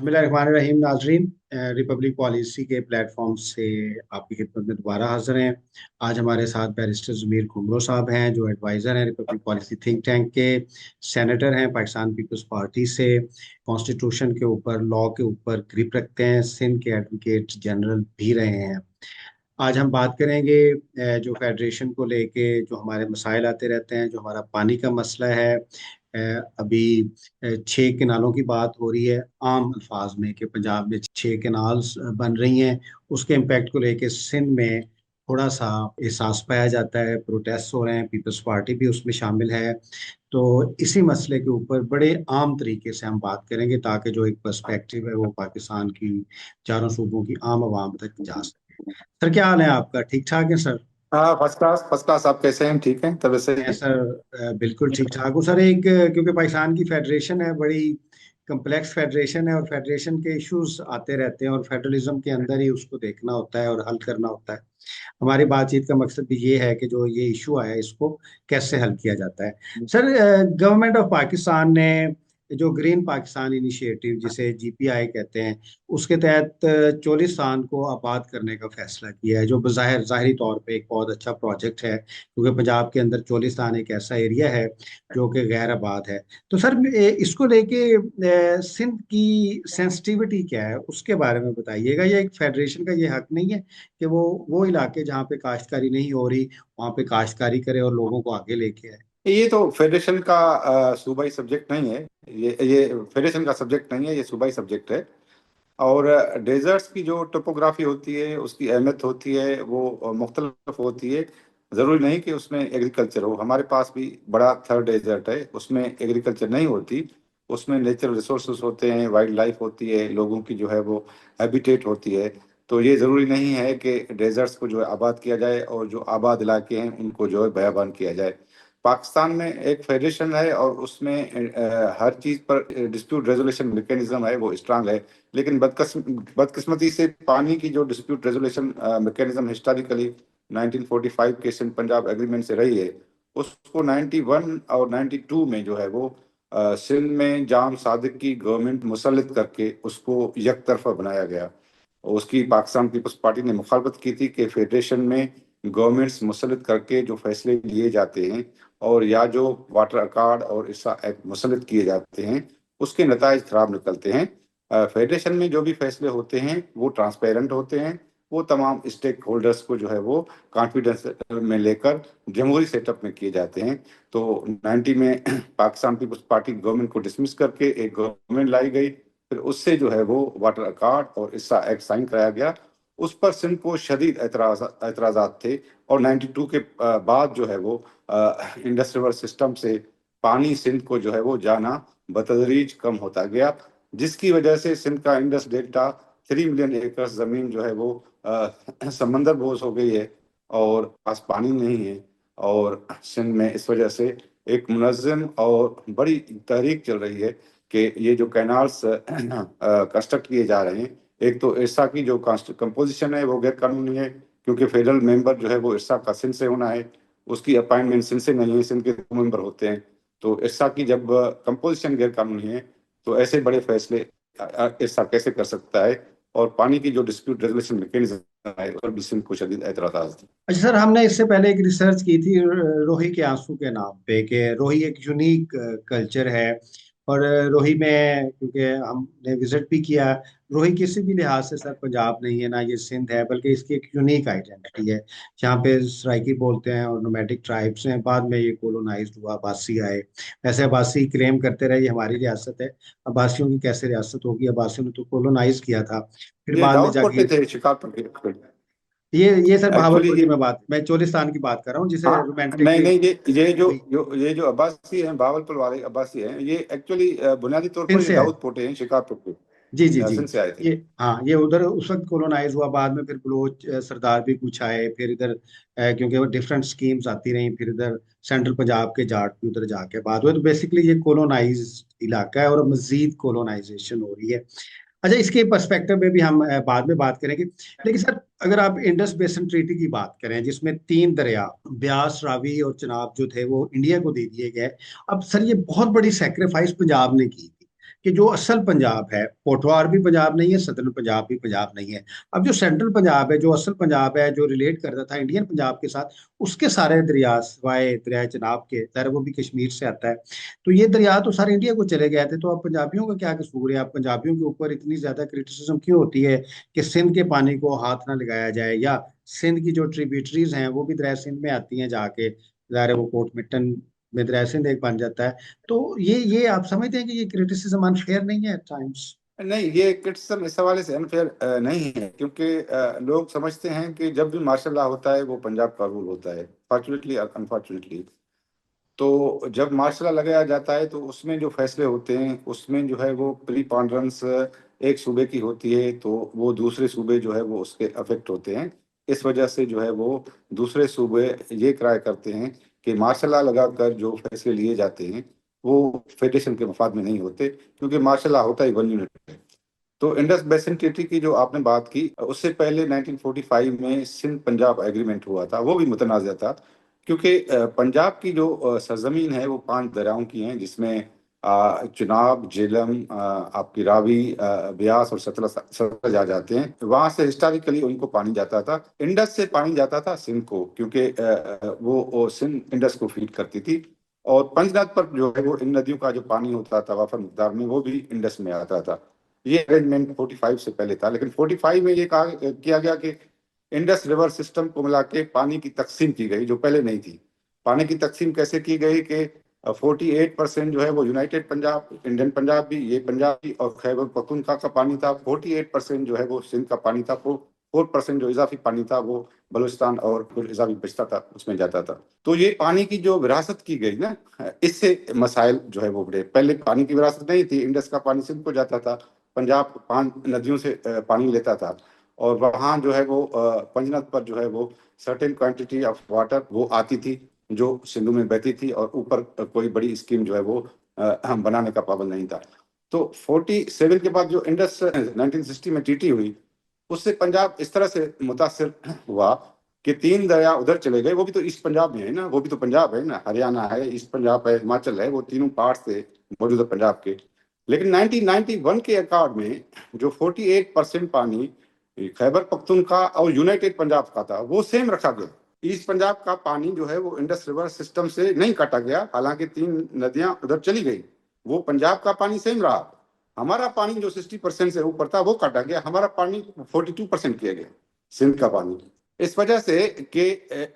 बिस्मिल्लाहिर्रहमानिर्रहीम नाजरीन। Republic policy के प्लेटफॉर्म से आपकी खिदमत में दोबारा हाजिर हैं। आज हमारे साथ बैरिस्टर ज़मीर कुमरो साहब हैं जो एडवाइज़र हैं रिपब्लिक पॉलिसी थिंक टैंक के, सेनेटर हैं पाकिस्तान पीपल्स पार्टी से, कॉन्स्टिट्यूशन के ऊपर, लॉ के ऊपर ग्रिप रखते हैं, सिंध के एडवोकेट जनरल भी रहे हैं। आज हम बात करेंगे जो फेडरेशन को लेके जो हमारे मसाइल आते रहते हैं, जो हमारा पानी का मसला है। अभी 6 किनालों की बात हो रही है आम अल्फाज में कि पंजाब में 6 किनाल्स बन रही हैं। उसके इम्पैक्ट को लेके सिंध में थोड़ा सा एहसास पाया जाता है, प्रोटेस्ट हो रहे हैं, पीपल्स पार्टी भी उसमें शामिल है। तो इसी मसले के ऊपर बड़े आम तरीके से हम बात करेंगे ताकि जो एक पर्सपेक्टिव है वो पाकिस्तान की चारों सूबों की आम आवाम तक जा सके। सर क्या हाल है आपका? ठीक ठाक है सर? हाँ, फर्स्ट क्लास फर्स्ट क्लास। आप कैसे हैं? ठीक हैं? तब से मैं सर बिल्कुल ठीक ठाक हूँ सर। एक क्योंकि पाकिस्तान की फेडरेशन है, बड़ी कम्प्लेक्स फेडरेशन है और फेडरेशन के इश्यूज आते रहते हैं और फेडरलिज्म के अंदर ही उसको देखना होता है और हल करना होता है। हमारी बातचीत का मकसद भी ये है कि जो ये इशू आया है इसको कैसे हल किया जाता है। सर गवर्नमेंट ऑफ पाकिस्तान ने जो ग्रीन पाकिस्तान इनिशिएटिव जिसे जीपीआई कहते हैं, उसके तहत चोलिस्तान को आबाद करने का फैसला किया है, जो बज़ाहिर ज़ाहिरी तौर पे एक बहुत अच्छा प्रोजेक्ट है क्योंकि पंजाब के अंदर चोलिस्तान एक ऐसा एरिया है जो कि गैर आबाद है। तो सर इसको लेके सिंध की सेंसिटिविटी क्या है उसके बारे में बताइएगा। ये एक फेडरेशन का ये हक नहीं है कि वो इलाके जहाँ पे काश्तकारी नहीं हो रही वहाँ पे काश्तकारी करे और लोगों को आगे लेके आए। ये तो फेडरेशन का सूबाई सब्जेक्ट नहीं है। ये फेडरेशन का सब्जेक्ट नहीं है, ये सूबाई सब्जेक्ट है। और डेजर्ट्स की जो टोपोग्राफी होती है, उसकी अहमियत होती है, वो मुख्तलिफ होती है। ज़रूरी नहीं कि उसमें एग्रीकल्चर हो। हमारे पास भी बड़ा थर्ड डेजर्ट है, उसमें एग्रीकल्चर नहीं होती। उसमें नेचुरल रिसोर्सेज होते हैं, वाइल्ड लाइफ होती है, लोगों की जो है वो हैबिटेट होती है। तो ये ज़रूरी नहीं है कि डेजर्ट्स को जो है आबाद किया जाए और जो आबाद इलाके हैं उनको जो है बयाबान किया जाए। पाकिस्तान में एक फेडरेशन है और उसमें हर चीज़ पर डिस्प्यूट रेजोल्यूशन मैकेनिज्म है, वो स्ट्रांग है। लेकिन बदकिस्मती से पानी की जो डिस्प्यूट रेजोल्यूशन मैकेनिज्म हिस्टोरिकली 1945 के सिंध पंजाब एग्रीमेंट से रही है, उसको 91 और 92 में जो है वो सिंध में जाम सादिक की गवर्नमेंट मुसल्लत करके उसको एक तरफा बनाया गया। और उसकी पाकिस्तान पीपल्स पार्टी ने मुखालफत की थी कि फेडरेशन में गवर्नमेंट्स मुसल्लत करके जो फैसले लिए जाते हैं और या जो वाटर अकार्ड और इसा एक्ट मुसल्लत किए जाते हैं, उसके नताइज खराब निकलते हैं। फेडरेशन में जो भी फैसले होते हैं वो ट्रांसपेरेंट होते हैं। वो तमाम स्टेक होल्डर्स को जो है वो कॉन्फिडेंस में लेकर जमहूरी सेटअप में किए जाते हैं। तो 90 में पाकिस्तान पीपल्स पार्टी गवर्नमेंट को डिसमिस करके एक गवर्नमेंट लाई गई। फिर उससे जो है वो वाटर अकार्ड और इसा एक्ट साइन कराया गया। उस पर सिंध को शदीद एतराज़ात थे। और 92 के बाद जो है वो इंडस रिवर सिस्टम से पानी सिंध को जो है वो जाना बतदरीज कम होता गया, जिसकी वजह से सिंध का इंडस डेल्टा 3 मिलियन एकड़ जमीन जो है वो समंदर बोस हो गई है और पास पानी नहीं है। और सिंध में इस वजह से एक मुनज़्ज़म और बड़ी तहरीक चल रही है कि ये जो कैनाल्स कंस्ट्रक्ट किए जा रहे हैं, एक तो इरसा की जो कंपोजिशन है वो गैर कानूनी है, क्योंकि फेडरल मेंबर जो है वो इरसा का सिंध से होना है। उसकी अपॉइंटमेंट सिंध से नहीं है, सिंध के 2 मेंबर होते हैं। तो इरसा की जब कंपोजिशन गैर कानूनी है तो ऐसे बड़े फैसले इरसा कैसे कर सकता है। और पानी की जो डिस्प्यूट रेजोल्यूशन मैकेनिज्म है उस पर भी सिंध को शदीद एतराज थे। अच्छा सर, हमने इससे पहले एक रिसर्च की थी रोही के आंसू के नाम पे कि रोही एक यूनिक कल्चर है। और रोही में क्योंकि हमने विजिट भी किया, रोही किसी भी लिहाज से सर पंजाब नहीं है ना ये सिंध है, बल्कि इसकी एक यूनिक आइडेंटिटी है। जहाँ पे सराइकी बोलते हैं और नोमैडिक ट्राइब्स हैं, बाद में ये कोलोनाइज्ड हुआ, अब्बासी आए। वैसे अब्बासी क्लेम करते रहे ये हमारी रियासत है। अब्बासियों की कैसे रियासत होगी? अब्बासियों ने तो कोलोनाइज किया था, फिर ये बाद में दाऊदपुर के जाके थे, शिकारपुर के। ये सर एक्चुअली भावलपुर की ये, मैं चोलिस्तान की बात कर रहा हूँ जिसे हाँ, नहीं रोमांटिकली नहीं, ये जो अब्बासी हैं, भावलपुर वाले अब्बासी हैं, ये एक्चुअली बुनियादी तौर सिंध पर ये से आए। दाऊद पोटे हैं, शिकारपुर के। जी जी जी। सिंध से आए थे। ये हाँ, ये उधर उस वक्त कॉलोनाइज हुआ, बाद में फिर बलोच सरदार भी कुछ आए, फिर इधर क्योंकि वो डिफरेंट स्कीम्स आती रही, फिर इधर सेंट्रल पंजाब के जाट भी उधर जाके बात हुई। तो बेसिकली ये कॉलोनाइज इलाका है और मजीद कॉलोनाइजेशन हो रही है। अच्छा, इसके पर्सपेक्टिव में भी हम बाद में बात करेंगे। लेकिन सर अगर आप इंडस बेसिन ट्रीटी की बात करें जिसमें 3 दरिया ब्यास, रावी और चनाब जो थे वो इंडिया को दे दिए गए। अब सर ये बहुत बड़ी सेक्रीफाइस पंजाब ने की थी कि जो असल पंजाब है, पोठवार भी पंजाब नहीं है, सदर्न पंजाब भी पंजाब नहीं है। अब जो सेंट्रल पंजाब है, जो असल पंजाब है, जो रिलेट करता था इंडियन पंजाब के साथ, उसके सारे दरिया सिवाय दरिया चनाब के, ज़ाहिर वो भी कश्मीर से आता है, तो ये दरिया तो सारे इंडिया को चले गए थे। तो अब पंजाबियों का क्या कसूर है? अब पंजाबियों के ऊपर इतनी ज्यादा क्रिटिसिज्म क्यों होती है कि सिंध के पानी को हाथ ना लगाया जाए, या सिंध की जो ट्रिब्यूटरीज हैं वो भी दरिया सिंध में आती हैं जाके, ज़ाहिर है वो कोटमिटन में दरिया सिंध एक बन जाता है। तो ये आप समझते हैं कि ये क्रिटिसिज्म अनफेयर नहीं है एट टाइम्स? नहीं, ये क्रिटिसिज्म इस हवाले से अनफेयर नहीं है, क्योंकि लोग समझते हैं कि जब भी मार्शल लॉ होता है वो पंजाब का रूल होता है, फॉर्चुनेटली और अनफॉर्चुनेटली। तो जब मार्शल लॉ लगाया जाता है तो उसमें जो फैसले होते हैं उसमें जो है वो प्रीपॉन्डरेंस एक सूबे की होती है, तो वो दूसरे सूबे जो है वो उसके अफेक्ट होते हैं। इस वजह से जो है वो दूसरे सूबे ये ट्राई करते हैं कि मार्शल लॉ लगाकर जो फैसले लिए जाते हैं वो फेडरेशन के मफाद में नहीं होते, क्योंकि मार्शल लॉ होता ही वन यूनिट है। तो इंडस बेसिन ट्रीटी की जो आपने बात की, उससे पहले 1945 में सिंध पंजाब एग्रीमेंट हुआ था, वो भी मुतनाज़ था, क्योंकि पंजाब की जो सरजमीन है वो 5 दरियाओं की है, जिसमें चुनाब, झेलम, आपकी रावी, ब्यास और सतलज सतलज आ जाते हैं। वहां से हिस्टोरिकली उनको पानी जाता था, इंडस से पानी जाता था सिंध को, क्योंकि वो सिंध इंडस को फीड करती थी। और पंजनद पर जो है वो इन नदियों का जो पानी होता था वाफर मिकदार में, वो भी इंडस में आता था। ये अरेंजमेंट 45 से पहले था, लेकिन 45 में ये कहा किया गया कि इंडस रिवर सिस्टम को मिला के पानी की तकसीम की गई, जो पहले नहीं थी। पानी की तकसीम कैसे की गई कि 48% जो है वो यूनाइटेड पंजाब, इंडियन पंजाब भी, ये पंजाब भी और खैबर पख्तूनख्वा का पानी था। 48% जो है वो सिंध का पानी था। 4% जो इजाफी पानी था वो बलूचिस्तान और कुछ इजाफी बचता था उसमें जाता था। तो ये पानी की जो विरासत की गई ना, इससे मसाइल जो है वो बढ़े। पहले पानी की विरासत नहीं थी, इंडस का पानी सिंध को जाता था, पंजाब 5 नदियों से पानी लेता था, और वहाँ जो है वो पंजनद पर जो है वो सर्टेन क्वांटिटी ऑफ वाटर वो आती थी जो सिंधु में बहती थी, और ऊपर कोई बड़ी स्कीम जो है वो हम बनाने का पाबंद नहीं था। तो 47 के बाद जो इंडस 1960 में ट्रीटी हुई, उससे पंजाब इस तरह से मुतासर हुआ कि 3 दरिया उधर चले गए। वो भी तो ईस्ट पंजाब में है ना, वो भी तो पंजाब है ना, हरियाणा है, ईस्ट पंजाब है, हिमाचल है, वो तीनों पार्ट थे मौजूदा पंजाब के। लेकिन 1991 के अकॉर्ड में जो 48% पानी खैबर पख्तूनख्वा और यूनाइटेड पंजाब का था वो सेम रखा गया। ईस्ट पंजाब का पानी जो है वो इंडस रिवर सिस्टम से नहीं काटा गया, हालांकि 3 नदियां उधर चली गई, वो पंजाब का पानी सेम रहा। हमारा पानी जो 60% से ऊपर था वो काटा गया, हमारा पानी 42% किया गया, सिंध का पानी। इस वजह से कि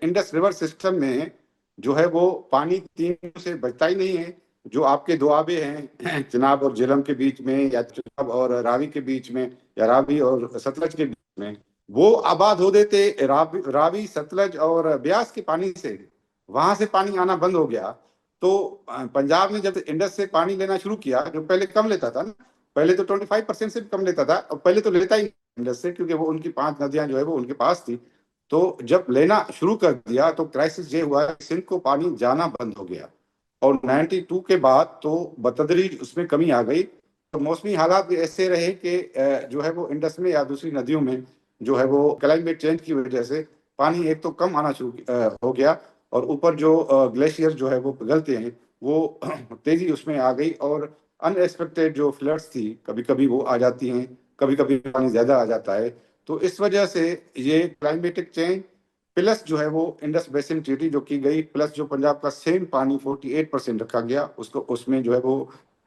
इंडस रिवर सिस्टम में जो है वो पानी तीन से बचता ही नहीं है। जो आपके दुआबे हैं चिनाब और झेलम के बीच में, या चिनाब और रावी के बीच में, या रावी और सतलज के बीच में, वो आबाद हो देते रावी सतलज और ब्यास के पानी से। वहां से पानी आना बंद हो गया। तो पंजाब ने जब इंडस से पानी लेना शुरू किया, जो पहले कम लेता था ना, पहले तो 25% से भी कम लेता था, और पहले तो लेता ही इंडस से, क्योंकि वो उनकी 5 नदियां जो है वो उनके पास थी। तो जब लेना शुरू कर दिया तो क्राइसिस ये हुआ, सिंध को पानी जाना बंद हो गया। और 92 के बाद तो बतदरीज उसमें कमी आ गई। तो मौसमी हालात भी ऐसे रहे कि जो है वो इंडस में या दूसरी नदियों में जो है वो क्लाइमेट चेंज की वजह से पानी एक तो कम आना शुरू हो गया, और ऊपर जो ग्लेशियर जो है वो पिघलते हैं वो तेजी उसमें आ गई, और अनएक्सपेक्टेड जो फ्लड्स थी कभी कभी वो आ जाती हैं, कभी कभी पानी ज्यादा आ जाता है। तो इस वजह से ये क्लाइमेटिक चेंज प्लस जो है वो इंडस बेसिन ट्रीटी जो की गई, प्लस जो पंजाब का सेम पानी 48% रखा गया, उसको उसमें जो है वो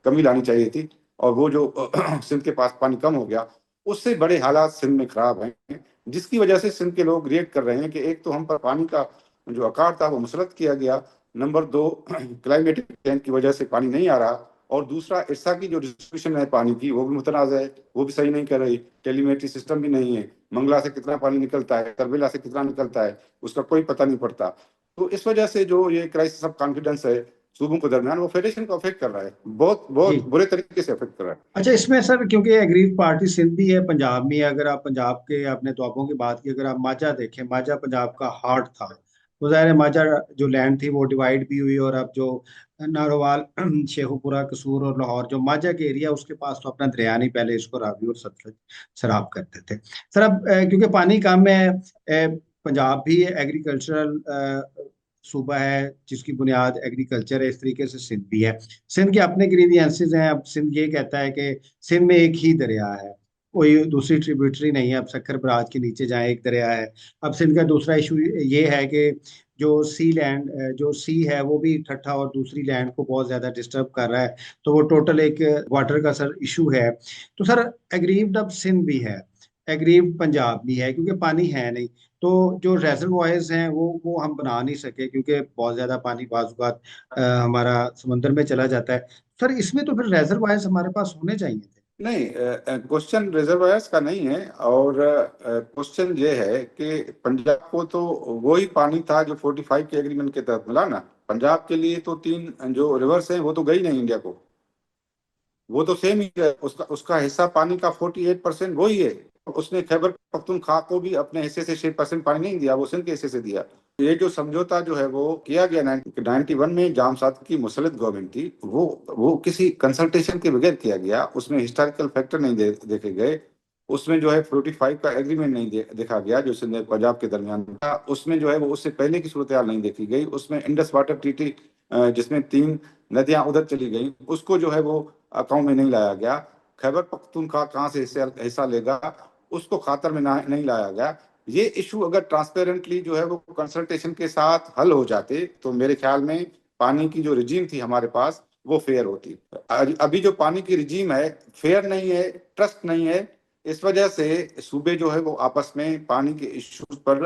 कमी लानी चाहिए थी, और वो जो सिंध के पास पानी कम हो गया, उससे बड़े हालात सिंध में खराब हैं। जिसकी वजह से सिंध के लोग रिएक्ट कर रहे हैं कि एक तो हम पर पानी का जो अकाल था वो मुसलत किया गया, नंबर 2 क्लाइमेटिक चेंज की वजह से पानी नहीं आ रहा, और दूसरा इरसा की जो डिस्ट्रीब्यूशन है पानी की वो भी मुतनाज़ है, वो भी सही नहीं कर रही, टेलीमेट्री सिस्टम भी नहीं है, मंगला से कितना पानी निकलता है, तरबेला से कितना निकलता है, उसका कोई पता नहीं पड़ता। तो इस वजह से जो ये क्राइसिस ऑफ कॉन्फिडेंस है सूबों के दरमियान, वो फेडरेशन को अफेक्ट कर रहा है, बहुत जी। बहुत बुरे तरीके से अफेक्ट कर रहा है। अच्छा, इसमें सर क्योंकि एग्रीव पार्टी सिंध भी है पंजाब में, अगर आप पंजाब के आपने तोपों की बात की, अगर आप माझा देखें, माझा पंजाब का हार्ट था। तो ज़ाहिर है माझा जो लैंड थी वो डिवाइड भी हुई, और अब जो नारोवाल शेखुपुरा कसूर और लाहौर जो माझा के एरिया, उसके पास तो अपना दरिया नहीं, पहले इसको रावी और सतलज सराब करते थे। सर अब क्योंकि पानी कम है, पंजाब भी एग्रीकल्चरल सूबा है जिसकी बुनियाद एग्रीकल्चर है, इस तरीके से सिंध भी है। सिंध के अपने ग्रीवियंसेस हैं। अब सिंध ये कहता है कि सिंध में एक ही दरिया है, कोई दूसरी ट्रिब्यूटरी नहीं है। अब सक्कर बराज के नीचे जहाँ एक दरिया है। अब सिंध का दूसरा इशू ये है कि जो सी लैंड, जो सी है वो भी ठट्ठा और दूसरी लैंड को बहुत ज्यादा डिस्टर्ब कर रहा है। तो वो टोटल एक वाटर का सर इशू है। तो सर एग्रीव्ड अब सिंध भी है, एग्रीव्ड पंजाब भी है, क्योंकि पानी है नहीं। तो जो रेजर्वॉयर्स हैं वो हम बना नहीं सके, क्योंकि बहुत ज्यादा पानी बाज़ हमारा समंदर में चला जाता है। सर इसमें तो फिर रेजर्वॉयर्स हमारे पास होने चाहिए थे। नहीं, क्वेश्चन रिजर्वायर्स का नहीं है, और क्वेश्चन ये है कि पंजाब को तो वही पानी था जो 45 के एग्रीमेंट के तहत मिला ना। पंजाब के लिए तो 3 जो रिवर्स हैं वो तो गई नहीं इंडिया को, वो तो सेम ही है। उसका उसका हिस्सा पानी का 48% वही है। उसने खैबर पख्तूनख्वा को भी अपने हिस्से से 6% पानी नहीं दिया, वो सिंध के हिस्से से दिया। ये जो समझौता जो है वो किया गया 91 में, जाम साथ की मुसल्लत गवर्नमेंट थी, वो किसी कंसल्टेशन के बगैर किया गया। उसमें हिस्टोरिकल फैक्टर नहीं देखे गए। उसमें जो है 45 का एग्रीमेंट नहीं देखा गया जो सिंध और पंजाब के दरमियान था। उसमें जो है वो उससे पहले की सूरत हाल नहीं देखी गई। उसमें इंडस वाटर ट्रीटी, जिसमें 3 नदियां उधर चली गई, उसको जो है वो अकाउंट में नहीं लाया गया। खैबर पख्तूनख्वा कहाँ से हिस्सा लेगा, उसको खातर में नहीं लाया गया। ये इशू अगर ट्रांसपेरेंटली जो है वो कंसल्टेशन के साथ हल हो जाते तो मेरे ख्याल में पानी की जो रिजीम थी हमारे पास वो फेयर होती। अभी जो पानी की रिजीम है फेयर नहीं है, ट्रस्ट नहीं है। इस वजह से सूबे जो है वो आपस में पानी के इश्यूज पर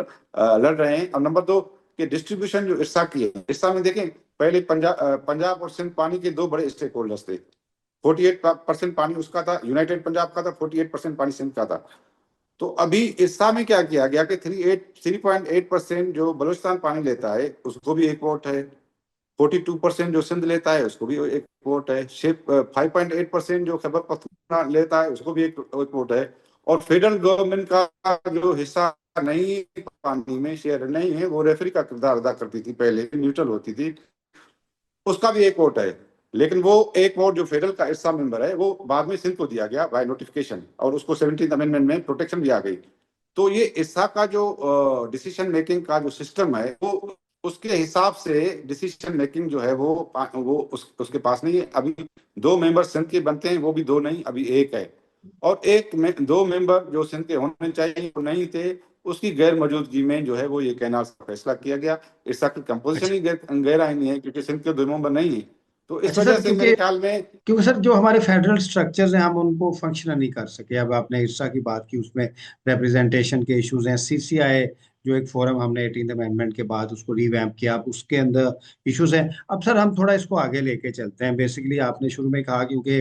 लड़ रहे हैं। और नंबर 2 कि डिस्ट्रीब्यूशन जो इरसा की है, इरसा में देखें पहले पंजाब और सिंध पानी के 2 बड़े स्टेक होल्डर्स थे। 48% पानी उसका था, यूनाइटेड पंजाब का था, 48% पानी सिंध का था। तो अभी इरसा में क्या किया गया कि 3.8% जो बलूचिस्तान पानी लेता है उसको भी एक वोट है। 42% जो सिंध लेता है उसको भी एक वोट है। 5.8% जो खैबर पख्तूनख्वा लेता है उसको भी एक वोट है। और फेडरल गवर्नमेंट का जो हिस्सा नहीं, पानी में शेयर नहीं है, वो रेफरी का किरदार अदा करती थी, पहले न्यूट्रल होती थी, उसका भी एक वोट है। लेकिन वो एक वोट जो फेडरल का हिस्सा मेंबर है वो बाद में सिंध को दिया गया बाय नोटिफिकेशन, और उसको 17th अमेंडमेंट में प्रोटेक्शन भी आ गई। तो ये इस्सा का जो डिसीजन मेकिंग का जो सिस्टम है वो उसके हिसाब से डिसीजन मेकिंग जो है वो उसके पास नहीं है। अभी 2 मेंबर सिंध के बनते हैं, वो भी 2 नहीं, अभी 1 है। और 2 मेंबर जो सिंध के होने चाहिए वो नहीं थे, उसकी गैर मौजूदगी में जो है वो ये कैनाल का फैसला किया गया। इर्सा की कंपोजिशन अच्छा। ही गहरा ही नहीं है, क्योंकि सिंध के 2 मेंबर नहीं है। तो इस अच्छा वजह सर, से क्योंकि मेरे ख्याल में क्योंकि सर जो हमारे फेडरल स्ट्रक्चर्स हैं हम उनको फंक्शनल नहीं कर सके। अब आपने इरसा की बात की, उसमें रिप्रेजेंटेशन के इश्यूज हैं। सीसीआई जो एक फोरम हमने 18th अमेंडमेंट के बाद उसको रिवैम्प किया, अब उसके अंदर इश्यूज हैं। अब सर हम थोड़ा इसको आगे लेके चलते हैं। बेसिकली आपने शुरू में कहा क्योंकि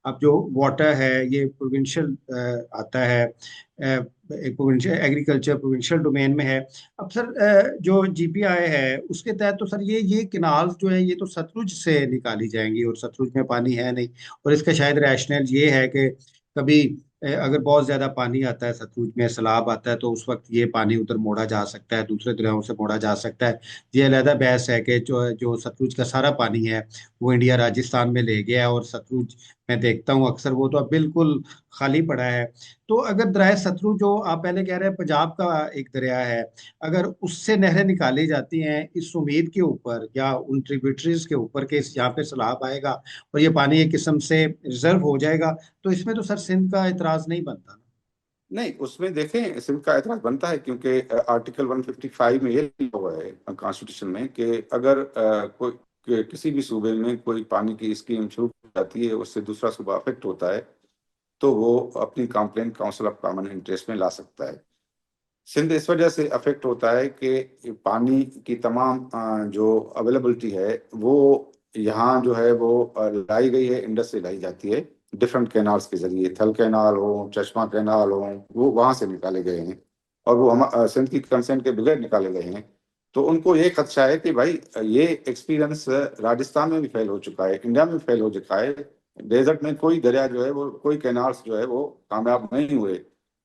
अब जो वाटर है ये प्रोविंशियल आता है, एक प्रोविंशियल एग्रीकल्चर प्रोविंशियल डोमेन में है। अब सर जो जीपीआई है उसके तहत तो सर ये किनाल्स जो है ये तो सतलुज से निकाली जाएंगी, और सतलुज में पानी है नहीं। और इसका शायद रैशनल ये है कि कभी अगर बहुत ज्यादा पानी आता है सतलुज में, सैलाब आता है, तो उस वक्त ये पानी उधर मोड़ा जा सकता है, दूसरे दरियाओं से मोड़ा जा सकता है। ये अलहदा बहस है कि जो जो सतलुज का सारा पानी है वो इंडिया राजस्थान में ले गया है, और सतलुज मैं देखता हूँ अक्सर वो तो अब बिल्कुल खाली पड़ा है। तो अगर दरिया सतलुज जो आप पहले कह रहे हैं पंजाब का एक दरिया है, अगर उससे नहरें निकाली जाती हैं इस उम्मीद के ऊपर या उन ट्रिब्यूटरीज के ऊपर कि यहाँ पे सैलाब आएगा और ये पानी एक किस्म से रिजर्व हो जाएगा, तो इसमें तो सर सिंध का इतराज नहीं बनता ना। नहीं, उसमें देखें सिंध का एतराज बनता है, क्योंकि आर्टिकल 155 में ये लिखा हुआ है कॉन्स्टिट्यूशन में कि अगर किसी भी सूबे में कोई पानी की स्कीम शुरू की जाती है, उससे दूसरा सूबा अफेक्ट होता है, तो वो अपनी complaint council of common interest में ला सकता है। सिंध इस वजह से अफेक्ट होता है कि पानी की तमाम जो अवेलेबिलिटी है वो यहाँ जो है वो लाई गई है, इंडस से लाई जाती है डिफरेंट कैनाल्स के जरिए। थल कैनाल हो, चश्मा कैनाल हो, वो वहां से निकाले गए हैं, और वो हम सिंध की कंसेंट के बगैर निकाले गए हैं। तो उनको ये खदशा है कि भाई ये एक्सपीरियंस राजस्थान में भी फेल हो चुका है, इंडिया में भी फेल हो चुका है। डेजर्ट में कोई दरिया जो है वो, कोई कैनाल्स जो है वो कामयाब नहीं हुए।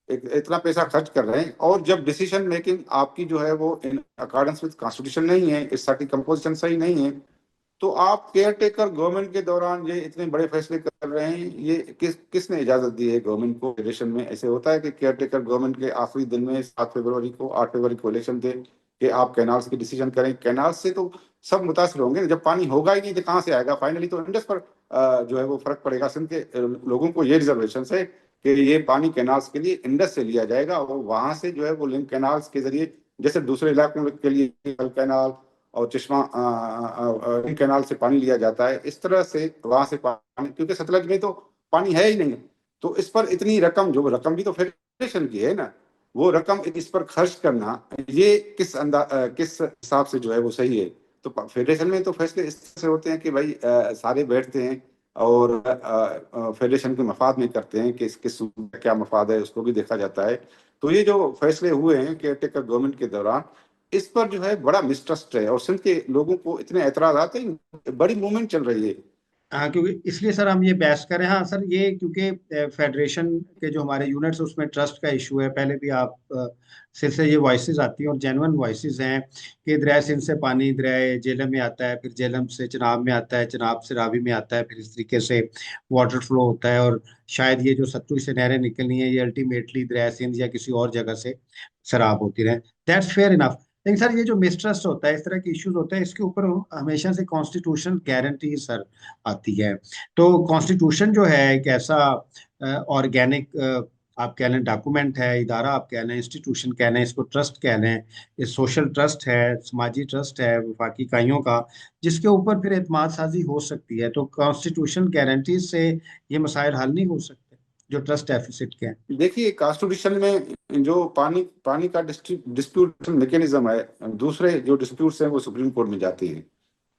इतना पैसा खर्च कर रहे हैं, और जब डिसीजन मेकिंग आपकी जो है वो इन अकॉर्डेंस विद कॉन्स्टिट्यूशन नहीं है, इस की कंपोजिशन सही नहीं है, तो आप केयर टेकर गवर्नमेंट के दौरान ये इतने बड़े फैसले कर रहे हैं। ये किसने इजाजत दी है गवर्नमेंट को? इलेक्शन में ऐसे होता है कि केयर टेकर गवर्नमेंट के आखिरी दिन में 7 फरवरी को 8 फरवरी को इलेक्शन थे, कि आप कैनाल्स की डिसीजन करें। कैनाल से तो सब मुतासर होंगे ना, जब पानी होगा ही नहीं तो कहाँ से आएगा? फाइनली तो इंडस पर जो है वो फर्क पड़ेगा। सिंध के लोगों को ये रिजर्वेशन है कि ये पानी कैनाल्स के लिए इंडस से लिया जाएगा, और वहां से जो है वो लिंक कैनाल्स के जरिए, जैसे दूसरे इलाकों के लिए कैनाल और चश्मा लिंक कैनाल से पानी लिया जाता है, इस तरह से वहां से पानी, क्योंकि सतलज में तो पानी है ही नहीं। तो इस पर इतनी रकम, जो रकम भी तो फेडरेशन की है ना, वो रकम इस पर खर्च करना, ये किस हिसाब से जो है वो सही है? तो फेडरेशन में तो फैसले इस तरह से होते हैं कि भाई सारे बैठते हैं और फेडरेशन के मफाद में करते हैं कि किस सूबे का क्या मफाद है, उसको भी देखा जाता है। तो ये जो फैसले हुए हैं केयर टेकर गवर्नमेंट के दौरान, इस पर जो है बड़ा मिसट्रस्ट है, और सिंध के लोगों को इतने एतराज आते हैं। बड़ी मूवमेंट चल रही है। हाँ, क्योंकि इसलिए सर हम ये बहस करें। हाँ सर, ये क्योंकि फेडरेशन के जो हमारे यूनिट्स, उसमें ट्रस्ट का इशू है। पहले भी आप से ये वॉइसेस आती हैं और जेन्युइन वॉइसेस हैं कि दरिया सिंध से पानी दरिया जेलम में आता है, फिर जेलम से चिनाब में आता है, चिनाब से रावी में आता है, फिर इस तरीके से वाटर फ्लो होता है। और शायद ये जो सतलुज से नहरें निकलनी है, ये अल्टीमेटली दरिया सिंध या किसी और जगह से शराब होती रहे। That's fair enough. लेकिन सर, ये जो मिसट्रस्ट होता है, इस तरह के इश्यूज होते हैं, इसके ऊपर हमेशा से कॉन्स्टिट्यूशनल गारंटी सर आती है। तो कॉन्स्टिट्यूशन जो है एक ऐसा ऑर्गेनिक, आप कह लें डॉक्यूमेंट है, इदारा आप कह लें, इंस्टीट्यूशन कह लें, इसको ट्रस्ट कह लें, ये सोशल ट्रस्ट है, समाजी ट्रस्ट है वफाकी इकाइयों का, जिसके ऊपर फिर एतमाद साजी हो सकती है। तो कॉन्स्टिट्यूशनल गारंटीज से ये मसाइल हल नहीं हो सकते जो ट्रस्ट डेफिसिट के हैं। देखिए, कॉन्स्टिट्यूशन में जो पानी पानी का डिस्प्यूट मैकेनिज्म है, दूसरे जो डिस्प्यूट्स हैं वो सुप्रीम कोर्ट में जाती हैं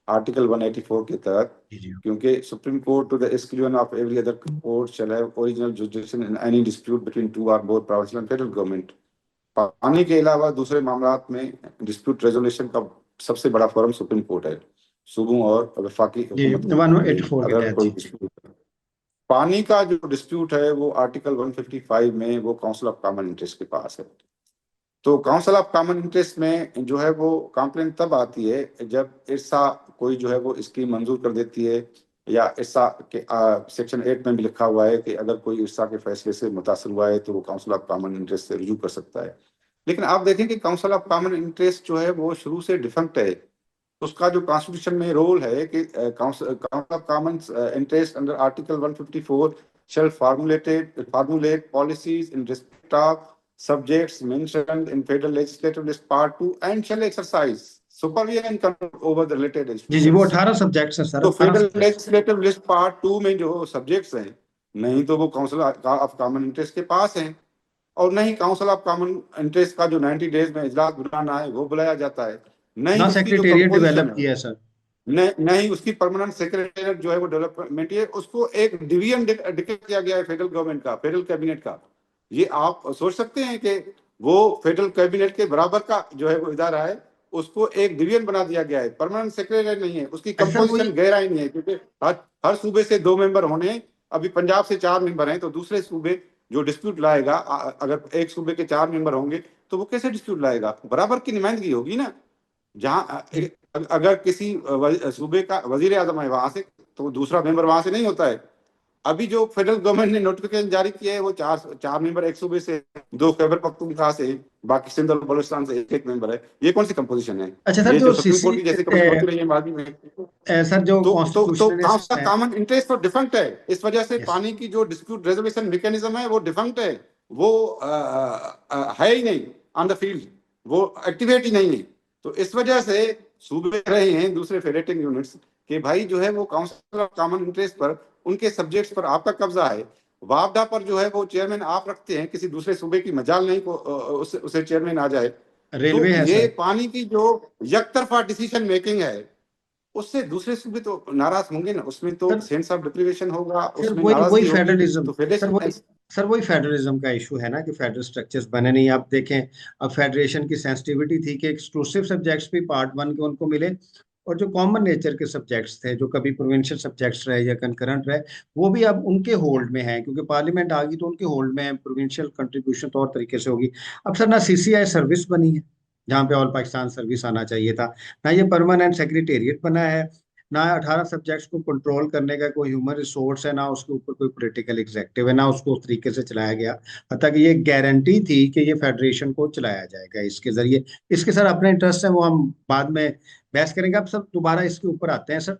आर्टिकल 184 के तहत। जी जी। क्योंकि Supreme Court to the exclusion of every other court shall have original jurisdiction in any dispute between two और both provincial and federal government. पानी के अलावा दूसरे मामलात में डिस्प्यूट रेजोल्यूशन का सबसे बड़ा फोरम सुप्रीम कोर्ट है, सूबों और वफाकी जी, हुकूमत के 184 बीच के अगर तहत। कोई जी जी। डिस्प्यूट। पानी का जो डिस्प्यूट है वो आर्टिकल 155 में वो काउंसिल ऑफ कॉमन इंटरेस्ट के पास है। तो काउंसिल ऑफ कॉमन इंटरेस्ट में जो है वो कंप्लेंट तब आती है जब इरसा कोई जो है वो स्कीम मंजूर कर देती है, या इरसा के सेक्शन 8 में भी लिखा हुआ है कि अगर कोई इरसा के फैसले से मुतासर हुआ है तो वो काउंसिल ऑफ कॉमन इंटरेस्ट से रुजू कर सकता है। लेकिन आप देखें कि काउंसिल ऑफ कॉमन इंटरेस्ट जो है वो शुरू से डिफंक्ट है। उसका जो कॉन्स्टिट्यूशन में रोल है कि council of common interest under article 154 shall formulate policies in respect of subjects mentioned in Federal Legislative List Part 2 and shall exercise supervision and control over the related जी जी, वो institutions। 18 subjects है sir, तो 18 federal subjects. Legislative list part 2 में जो subjects हैं, नहीं तो वो council of common interest के पास हैं, और नहीं काउंसिल ऑफ कॉमन इंटरेस्ट का जो 90 डेज में इजलास बुलाना है वो बुलाया जाता है। नहीं ना उसकी जो सेक्रेटेरिएट कंपोजिशन डेवलप है, किया है सर। नहीं उसकी परमानेंट सेक्रेटरीट जो है वो डेवलपमेंट है, उसको एक डिवीजन डिक्लेयर किया गया है फेडरल गवर्नमेंट का, फेडरल कैबिनेट का। ये आप सोच सकते हैं कि वो फेडरल कैबिनेट के बराबर का जो है वो इदारा है, उसको एक डिवीजन बना दिया गया है। परमानेंट सेक्रेटरी नहीं है, उसकी अच्छा सर, वही। कंपोजिशन गहराई नहीं है, क्योंकि हर हर सूबे से 2 मेंबर होने। अभी पंजाब से 4 मेंबर हैं, तो दूसरे सूबे जो डिस्प्यूट लाएगा, अगर एक सूबे के 4 मेंबर होंगे तो वो कैसे डिस्प्यूट लाएगा? बराबर की नुमाइंदगी होगी ना। जहाँ जी। अगर किसी सूबे का वजीर आजम है वहां से, तो दूसरा मेंबर वहां से नहीं होता है। अभी जो फेडरल गवर्नमेंट ने नोटिफिकेशन जारी किया है वो चार चार मेंबर एक सूबे से, 2 खैबर पख्तूनख्वा से, बाकी सिंध और बलूचिस्तान से एक एक मेंबर है। ये कौन सी कंपोजिशन है? अच्छा सर, ये जो जो सुप्रीम सीसी कोर्ट की जैसी कंपोजिशन होती रही है माजी में। सर, जो तो कॉन्स्टिट्यूशनलिस्ट काउंसिल हैं। कॉमन इंटरेस्ट तो डिफंक्ट है। इस वजह से यस। पानी की जो डिस्प्यूट रेजोल्यूशन मैकेनिज्म है वो डिफंक्ट है। वो है ही नहीं ऑन द फील्ड, वो एक्टिवेट ही नहीं है। तो इस वजह से सूबे रहे हैं दूसरे फेडरेटिंग यूनिट्स कि भाई जो है वो काउंसिल ऑफ कॉमन इंटरेस्ट पर, उनके सब्जेक्ट्स पर आपका कब्जा है। वापडा पर जो है वो चेयरमैन आप रखते हैं, किसी दूसरे सूबे की मजाल नहीं को उसे चेयरमैन आ जाए। तो रेलवे है ये सर। पानी की जो यकतरफा डिसीजन मेकिंग है, उससे दूसरे सूबे तो नाराज होंगे ना। उसमें तो सर सेंस ऑफ डिप्रीवेशन होगा, सर उसमें वही वही नाराजगी होगी। फेडरलिज्म। तो सर फेडरेशन वही सर वही फेडरलिज्म का इशू है ना, कि फेडरल स्ट्रक्चर्स बने नहीं। आप देखें, अब फेडरेशन की सेंसिटिविटी थी कि एक्सक्लूसिव सब्जेक्ट्स भी पार्ट 1 के उनको मिले, और जो कॉमन नेचर के सब्जेक्ट्स थे, जो कभी प्रोविंशियल सब्जेक्ट्स रहे या कंकरेंट रहे, वो भी अब उनके होल्ड में है, क्योंकि पार्लियामेंट आ गई तो उनके होल्ड में है। प्रोविंशियल कंट्रीब्यूशन तो और तरीके से होगी। अब सर, ना सीसीआई सर्विस बनी है जहाँ पे ऑल पाकिस्तान सर्विस आना चाहिए था, ना ये परमानेंट सेक्रेटेरिएट बना है, ना 18 सब्जेक्ट्स को कंट्रोल करने का कोई ह्यूमन रिसोर्स है, ना उसके ऊपर कोई पॉलिटिकल एग्जेक्टिव है, ना उसको उस तरीके से चलाया गया। हत्ता कि ये गारंटी थी कि ये फेडरेशन को चलाया जाएगा इसके जरिए। इसके सर अपने इंटरेस्ट है, वो हम बाद में बहस करेंगे। अब सर दोबारा इसके ऊपर आते हैं सर।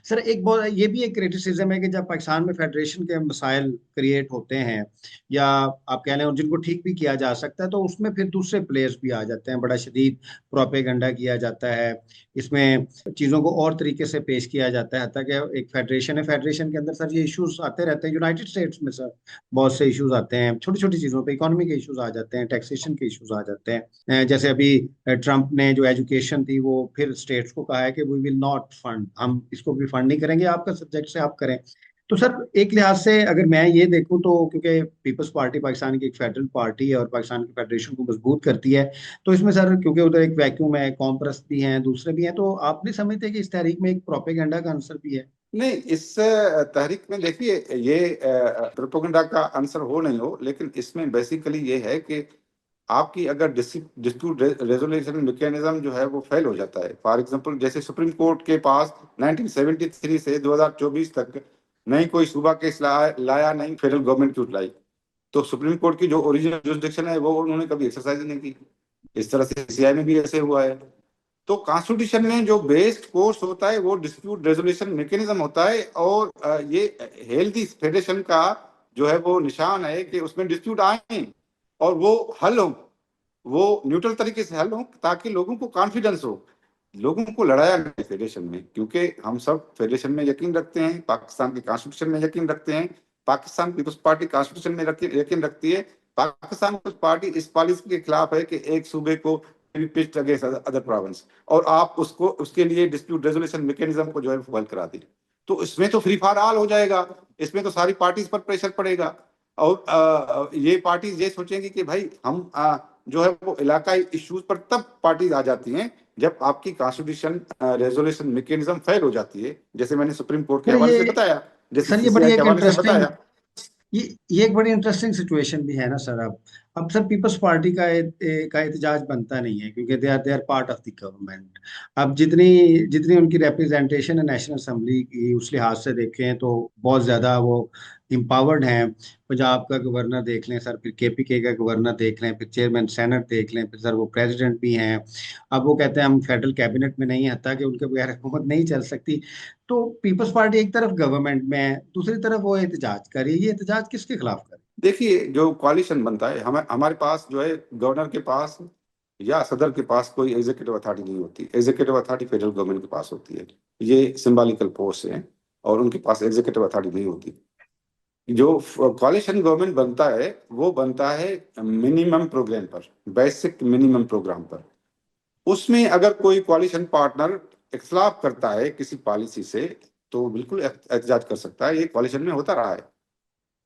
सर एक बहुत ये भी एक क्रिटिसिज्म है कि जब पाकिस्तान में फेडरेशन के मसाइल क्रिएट होते हैं, या आप कह लें, और जिनको ठीक भी किया जा सकता है, तो उसमें फिर दूसरे प्लेयर्स भी आ जाते हैं, बड़ा शदीद प्रोपेगेंडा किया जाता है इसमें, चीज़ों को और तरीके से पेश किया जाता है। हत्ता कि एक फेडरेशन है, फेडरेशन के अंदर सर ये इश्यूज आते रहते हैं। यूनाइटेड स्टेट्स में सर बहुत से इश्यूज आते हैं, छोटी छोटी चीज़ों पे इकोनॉमी के इश्यूज आ जाते हैं, टैक्सेशन के इश्यूज आ जाते हैं। जैसे अभी ट्रम्प ने जो एजुकेशन थी वो फिर स्टेट्स को कहा है कि वी विल नॉट फंड, हम इसको भी फंड नहीं करेंगे, आपका सब्जेक्ट से आप करें। तो सर एक लिहाज से अगर मैं ये देखूं, तो क्योंकि पीपल्स पार्टी पाकिस्तान की एक फेडरल पार्टी है और पाकिस्तान की फेडरेशन को मजबूत करती है, तो इसमें सर क्योंकि उधर एक वैक्यूम है, कौम परस्त भी हैं, दूसरे भी हैं, तो आप नहीं समझते कि इस तहरीक में एक प्रोपेगेंडा का आंसर भी है? नहीं, इस तहरीक में देखिए, ये प्रोपेगेंडा का आंसर हो नहीं हो, लेकिन इसमें बेसिकली ये है कि आपकी अगर डिस्प्यूट रेजोल्यूशन मैकेनिज्म जो है वो फेल हो जाता है। फॉर एग्जांपल, जैसे सुप्रीम कोर्ट के पास 1973 से 2024 तक नहीं कोई सूबा केस लाया, नहीं फेडरल गवर्नमेंट क्यों लाई। तो सुप्रीम कोर्ट की जो ओरिजिनल जुरिस्डिक्शन है वो उन्होंने कभी एक्सरसाइज नहीं की। इस तरह से सीआई में भी ऐसे हुआ है। तो कॉन्स्टिट्यूशन में जो बेस्ड कोर्स होता है वो डिस्प्यूट रेजोल्यूशन मैकेनिज्म होता है, और ये हेल्दी फेडरेशन का जो है वो निशान है कि उसमें डिस्प्यूट आए और वो हल हो, वो न्यूट्रल तरीके से हल हो, ताकि लोगों को कॉन्फिडेंस हो। लोगों को लड़ाया नहीं फेडरेशन में, क्योंकि हम सब फेडरेशन में यकीन रखते हैं, पाकिस्तान के कॉन्स्टिट्यूशन में यकीन रखते हैं, पाकिस्तान पीपल्स पार्टी कॉन्स्टिट्यूशन में यकीन रखती है। पाकिस्तान पीपल्स पार्टी इस पॉलिसी के खिलाफ है कि एक सूबे को पिच्ड अगेंस्ट अदर प्रोविंस, और आप उसको उसके लिए डिस्प्यूट रेजोल्यूशन मैकेनिज्म को जो है बंद करा दी। तो इसमें तो फ्री फॉर ऑल हो जाएगा, इसमें तो सारी पार्टीज पर प्रेशर पड़ेगा। और ये पार्टीज ये सोचेंगी कि भाई हम जो है वो इलाकाई इश्यूज पर तब पार्टीज आ जाती हैं जब आपकी कॉन्स्टिट्यूशन रेजोल्यूशन मैकेनिज्म फेल हो जाती है, जैसे मैंने सुप्रीम कोर्ट के सर हवाले ये से बताया, जैसे सर ये बड़ी सीसीआई के एक हवाले से इंटरेस्टिंग, बताया। ये एक बड़ी इंटरेस्टिंग सिचुएशन भी है ना सर। अब सर पीपल्स पार्टी का एहतजाज बनता नहीं है, क्योंकि they are part of the government. अब जितनी जितनी उनकी रिप्रेजेंटेशन है नेशनल असेंबली की, उस लिहाज से देखें तो बहुत ज्यादा वो इम्पावर्ड हैं। पंजाब का गवर्नर देख लें सर, फिर केपीके का गवर्नर देख लें, फिर चेयरमैन सेनेट देख लें, फिर सर वो प्रेसिडेंट भी हैं। अब वो कहते हैं हम फेडरल कैबिनेट में नहीं, हत्ता कि उनके बगैर हुकूमत नहीं चल सकती। तो पीपल्स पार्टी एक तरफ गवर्नमेंट में है, दूसरी तरफ वो एहतजाज कर रही है। ये एहतजाज किसके खिलाफ कर देखिए, जो कॉलिशन बनता है, हमारे पास जो है गवर्नर के पास या सदर के पास कोई एग्जीक्यूटिव अथॉरिटी नहीं होती। एग्जीक्यूटिव अथॉरिटी फेडरल गवर्नमेंट के पास होती है। ये सिंबॉलिकल पोस्ट है, और उनके पास एग्जीक्यूटिव अथॉरिटी नहीं होती। जो कॉलिशन गवर्नमेंट बनता है वो बनता है मिनिमम प्रोग्राम पर, बेसिक मिनिमम प्रोग्राम पर। उसमें अगर कोई कॉलिशन पार्टनर इख्तलाफ करता है किसी पॉलिसी से, तो बिल्कुल एहतजाज कर सकता है। ये कॉलिशन में होता रहा है,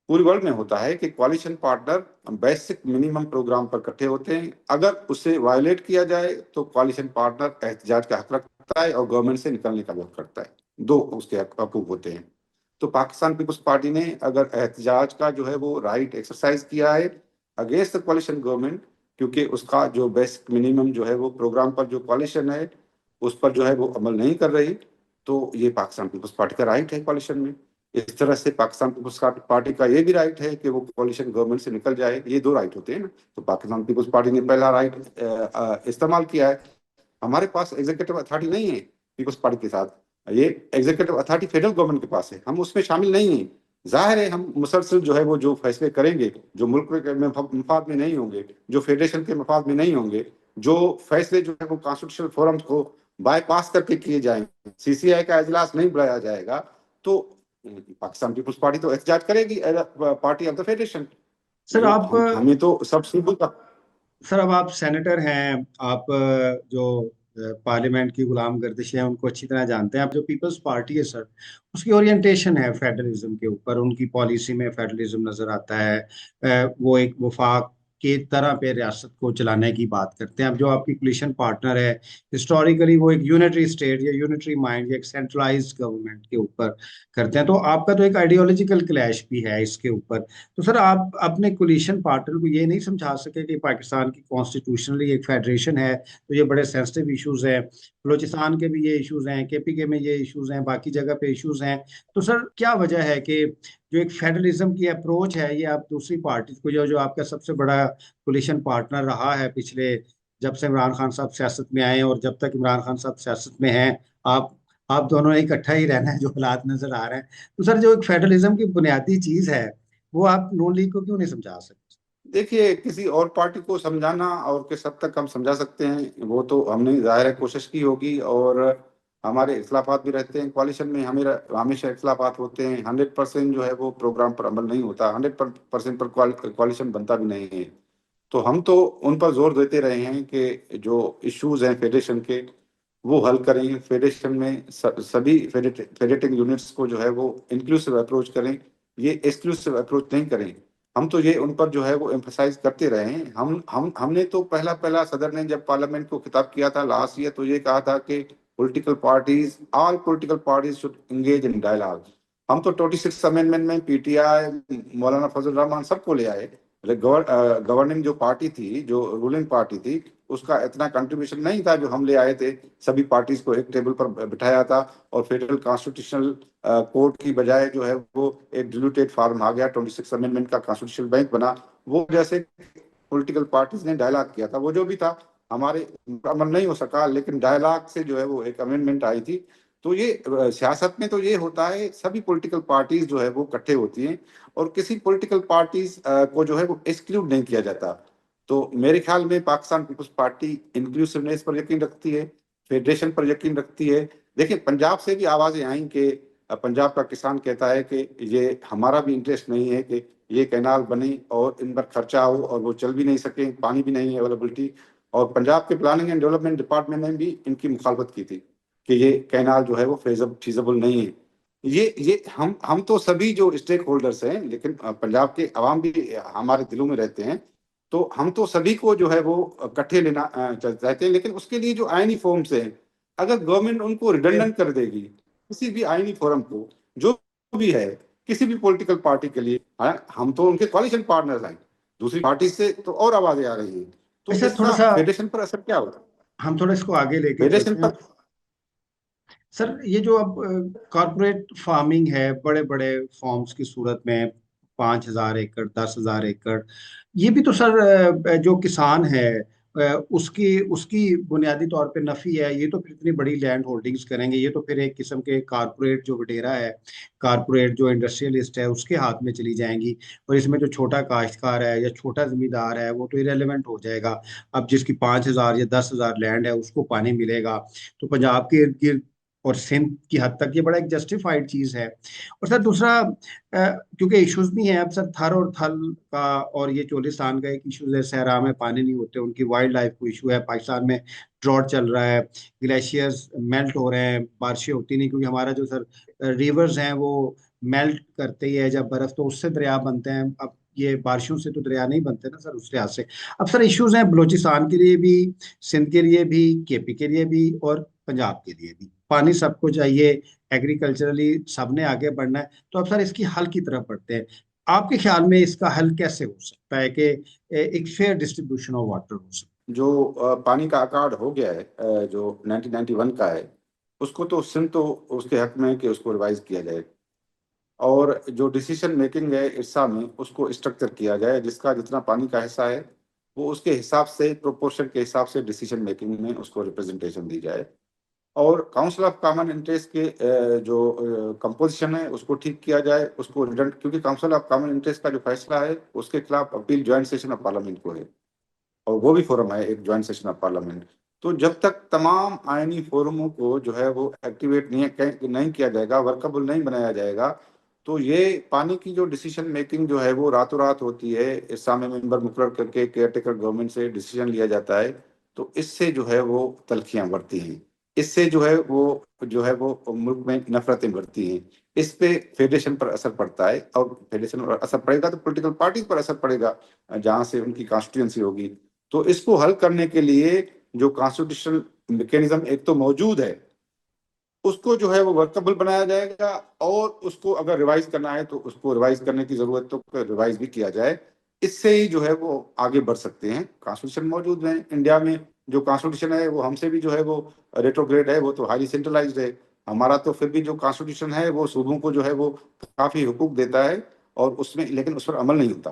पूरी वर्ल्ड में होता है कि coalition partner basic minimum programme पर इकट्ठे होते हैं। अगर उसे वायलेट किया जाए तो कॉलिशन पार्टनर एहतजाज का हक रखता है और गवर्नमेंट से निकलने का भी हक रखता है। दो उसके हकूक होते हैं। तो पाकिस्तान पीपल्स पार्टी ने अगर एहतजाज का जो है वो राइट एक्सरसाइज किया है अगेंस्ट द कॉलिशन गवर्नमेंट, क्योंकि उसका जो बेसिक मिनिमम जो है वो प्रोग्राम पर जो कॉलिशन है उस पर जो है वो अमल नहीं कर रही, तो ये पाकिस्तान पीपल्स पार्टी का राइट है कॉलिशन में। इस तरह से पाकिस्तान पीपल्स पार्टी का ये भी राइट है कि वो कॉलिशन गवर्नमेंट से निकल जाए। ये दो राइट होते हैं ना। तो पाकिस्तान पीपल्स पार्टी ने पहला राइट इस्तेमाल किया है। हमारे पास एग्जीक्यूटिव अथॉरिटी नहीं है पीपल्स पार्टी के साथ। ये एग्जीक्यूटिव अथॉरिटी फेडरल गवर्नमेंट के पास है, हम उसमें शामिल नहीं हैं। जाहिर है हम मुसलसल जो है वो जो फैसले करेंगे जो मुल्क के मफाद में नहीं होंगे, जो फेडरेशन के मफाद में नहीं होंगे, जो फैसले जो है वो कॉन्स्टिट्यूशनल फोरम को बाईपास करके किए जाएंगे, सीसीआई का इजलास नहीं बुलाया जाएगा, तो पाकिस्तान पीपल्स पार्टी तो एहतजाज करेगी as party of the federation. Sir वो आप हमें तो सब सिंबल का। सर अब आप सेनेटर हैं, आप जो पार्लियामेंट की गुलाम गर्दिश है उनको अच्छी तरह जानते हैं। आप जो पीपल्स पार्टी है सर, उसकी ओरिएंटेशन है फेडरलिज्म के ऊपर, उनकी पॉलिसी में फेडरलिज्म नजर आता है। वो एक वफाक के तरह पे रियासत को चलाने की बात करते हैं। अब जो आपकी कोलिशन पार्टनर है, हिस्टोरिकली वो एक यूनिटरी स्टेट या यूनिटरी माइंड या एक सेंट्रलाइज्ड गवर्नमेंट के ऊपर करते हैं, तो आपका तो एक आइडियोलॉजिकल क्लैश भी है इसके ऊपर। तो सर आप अपने कोलिशन पार्टनर को ये नहीं समझा सके कि पाकिस्तान की कॉन्स्टिट्यूशनली एक फेडरेशन है, तो ये बड़े सेंसिटिव इश्यूज हैं, बलोचिस्तान के भी ये इश्यूज हैं, केपीके में ये इश्यूज हैं, बाकी जगह पे इश्यूज हैं। तो सर क्या वजह है कि जो एक फेडरलिज्म की अप्रोच है, ये आप दूसरी पार्टी को, जो जो आपका सबसे बड़ा कोलिशन पार्टनर रहा है पिछले, जब से इमरान खान साहब सियासत में आए और जब तक इमरान खान साहब सियासत में हैं, आप दोनों ने इकट्ठा ही रहना है, जो हालात नजर आ रहे हैं। तो सर जो एक फेडरलिज्म की बुनियादी चीज है, वो आप नून लीग को क्यों नहीं समझा सकते? देखिए, किसी और पार्टी को समझाना और किस हद तक हम समझा सकते हैं वो तो हमने जाहिर है कोशिश की होगी, और हमारे इख्लाफात भी रहते हैं कॉलिशन में, हमें हमेशा इख्लाफात होते हैं। 100% जो है वो प्रोग्राम पर अमल नहीं होता, 100% पर कॉलिशन बनता भी नहीं है। तो हम तो उन पर जोर देते रहे हैं कि जो इश्यूज हैं फेडरेशन के वो हल करें, फेडरेशन में सभी फेडरेटिंग यूनिट्स को जो है वो इंक्लूसिव अप्रोच करें, ये एक्सक्लूसिव अप्रोच नहीं करें। हम तो ये उन पर जो है वो एम्फसाइज करते रहे हैं। हमने तो पहला पहला सदर ने जब पार्लियामेंट को खिताब किया था लास्ट ईयर, तो ये कहा था कि political parties, all political parties should engage in dialogue. हम तो 26 अमेंडमेंट में पीटीआई, मौलाना फजल रहमान सबको ले आए। गवर्निंग जो पार्टी थी, जो रूलिंग पार्टी थी, उसका इतना कंट्रीब्यूशन नहीं था जो हम ले आए थे। सभी पार्टीज को एक टेबल पर बिठाया था, और फेडरल कॉन्स्टिट्यूशनल कोर्ट की बजाय जो है वो एक डिल्यूटेड फॉर्म आ गया, 26 अमेंडमेंट का कॉन्स्टिट्यूशनल बेंच बना। वो जैसे पॉलिटिकल पार्टीज ने डायलॉग किया था, वो जो भी था हमारे अमल नहीं हो सका, लेकिन डायलॉग से जो है वो एक अमेंडमेंट आई थी। तो ये सियासत में तो ये होता है, सभी पॉलिटिकल पार्टीज जो है वो इकट्ठे होती हैं, और किसी पॉलिटिकल पार्टीज को जो है वो एक्सक्लूड नहीं किया जाता। तो मेरे ख्याल में पाकिस्तान पीपल्स पार्टी इंक्लूसिवनेस पर यकीन रखती है, फेडरेशन पर यकीन रखती है। देखिए, पंजाब से भी आवाजें आई कि पंजाब का किसान कहता है कि ये हमारा भी इंटरेस्ट नहीं है कि ये कैनाल बने और इन पर खर्चा हो और वो चल भी नहीं सके, पानी भी नहीं है अवेलेबिलिटी। और पंजाब के प्लानिंग एंड डेवलपमेंट डिपार्टमेंट ने भी इनकी मुखालफत की थी कि ये कैनाल जो है वो फीजिबल नहीं है। ये हम तो सभी जो स्टेक होल्डर्स हैं, लेकिन पंजाब के अवाम भी हमारे दिलों में रहते हैं। तो हम तो सभी को जो है वो इकट्ठे लेना चाहते हैं, लेकिन उसके लिए जो आईनी फॉर्म्स हैं, अगर गवर्नमेंट उनको रिडंडेंट कर देगी किसी भी आईनी फोरम को, जो भी है, किसी भी पॉलिटिकल पार्टी के लिए, हम तो उनके कॉलिशन पार्टनर्स हैं, दूसरी पार्टी से तो और आवाजें आ रही हैं, तो अच्छा, थोड़ा इसका सा फेडरेशन पर असर क्या होता है? हम थोड़ा इसको आगे लेके फेडरेशन चलते हैं। पर सर ये जो अब कॉरपोरेट फार्मिंग है, बड़े बड़े फॉर्म्स की सूरत में, 5,000 एकड़, 10,000 एकड़, ये भी तो सर जो किसान है उसकी उसकी बुनियादी तौर पे नफी है। ये तो फिर इतनी बड़ी लैंड होल्डिंग्स करेंगे, ये तो फिर एक किस्म के कारपोरेट जो वडेरा है, कारपोरेट जो इंडस्ट्रियलिस्ट है, उसके हाथ में चली जाएंगी। और इसमें जो छोटा काश्तकार है या छोटा जमींदार है, वो तो इरेलीवेंट हो जाएगा। अब जिसकी 5,000 या 10,000 लैंड है, उसको पानी मिलेगा। तो पंजाब के इर्द गिर्द और सिंध की हद तक ये बड़ा एक जस्टिफाइड चीज है। और सर दूसरा, क्योंकि इश्यूज भी हैं अब सर, थर और थल का, और ये चोलिस्तान का एक इशू है, सहरा में पानी नहीं होते, उनकी वाइल्ड लाइफ को इशू है। पाकिस्तान में ड्रॉट चल रहा है, ग्लेशियर्स मेल्ट हो रहे हैं, बारिशें होती नहीं, क्योंकि हमारा जो सर रिवर्स हैं वो मेल्ट करते ही है जब बर्फ, तो उससे दरिया बनते हैं। अब ये बारिशों से तो दरिया नहीं बनते ना सर, उस लिहाज से अब सर इश्यूज हैं बलूचिस्तान के लिए भी, सिंध के लिए भी, केपी के लिए भी, और पंजाब के लिए भी। पानी सबको चाहिए, एग्रीकल्चरली सबने आगे बढ़ना है। तो अब सर इसकी हल की तरफ बढ़ते हैं। आपके ख्याल में इसका हल कैसे हो सकता है कि एक फेयर डिस्ट्रीब्यूशन ऑफ वाटर हो सके? जो पानी का अकार्ड हो गया है, जो 1991 का है, उसको तो सिंध तो उसके हक में है कि उसको रिवाइज किया जाए, और जो डिसीजन मेकिंग है इरसा में, उसको स्ट्रक्चर किया जाए, जिसका जितना पानी का हिस्सा है वो उसके हिसाब से, प्रोपोर्शन के हिसाब से डिसीजन मेकिंग में उसको रिप्रेजेंटेशन दी जाए। और काउंसिल ऑफ कॉमन इंटरेस्ट के जो कंपोजिशन है उसको ठीक किया जाए, उसको रिडंड, क्योंकि काउंसिल ऑफ कॉमन इंटरेस्ट का जो फैसला है उसके खिलाफ appeal joint session of parliament को है, और वो भी फोरम है एक ज्वाइंट सेशन ऑफ पार्लियामेंट। तो जब तक तमाम आईनी फोरमों को जो है वो एक्टिवेट नहीं किया जाएगा, वर्कबल नहीं बनाया जाएगा, तो ये पानी की जो डिसीजन मेकिंग जो है वो रातों रात होती है, इस सामने मेंबर मुकर्रर करके केयरटेकर गवर्नमेंट से डिसीजन लिया जाता है। तो इससे जो है वो तलखियां बढ़ती हैं, इससे जो है वो मुल्क में नफरतें बढ़ती हैं। इस पे फेडरेशन पर असर पड़ता है, और फेडरेशन पर असर पड़ेगा तो पॉलिटिकल पार्टी पर असर पड़ेगा जहां से उनकी कॉन्स्टिट्यूंसी होगी। तो इसको हल करने के लिए जो कॉन्स्टिट्यूशनल मैकेनिज्म एक तो मौजूद है, उसको जो है वो वर्कबल बनाया जाएगा, और उसको अगर रिवाइज करना है तो उसको रिवाइज करने की जरूरत तो रिवाइज भी किया जाए। इससे ही जो है वो आगे बढ़ सकते हैं। कॉन्स्टिट्यूशन मौजूद है इंडिया में, जो कॉन्स्टिट्यूशन है वो हमसे भी जो है वो रेट्रोग्रेड है, वो तो हाईली सेंट्रलाइज्ड है। हमारा तो फिर भी जो कॉन्स्टिट्यूशन है वो सूबों को जो है वो काफी हुकूक देता है, और उसमें लेकिन उस पर अमल नहीं होता।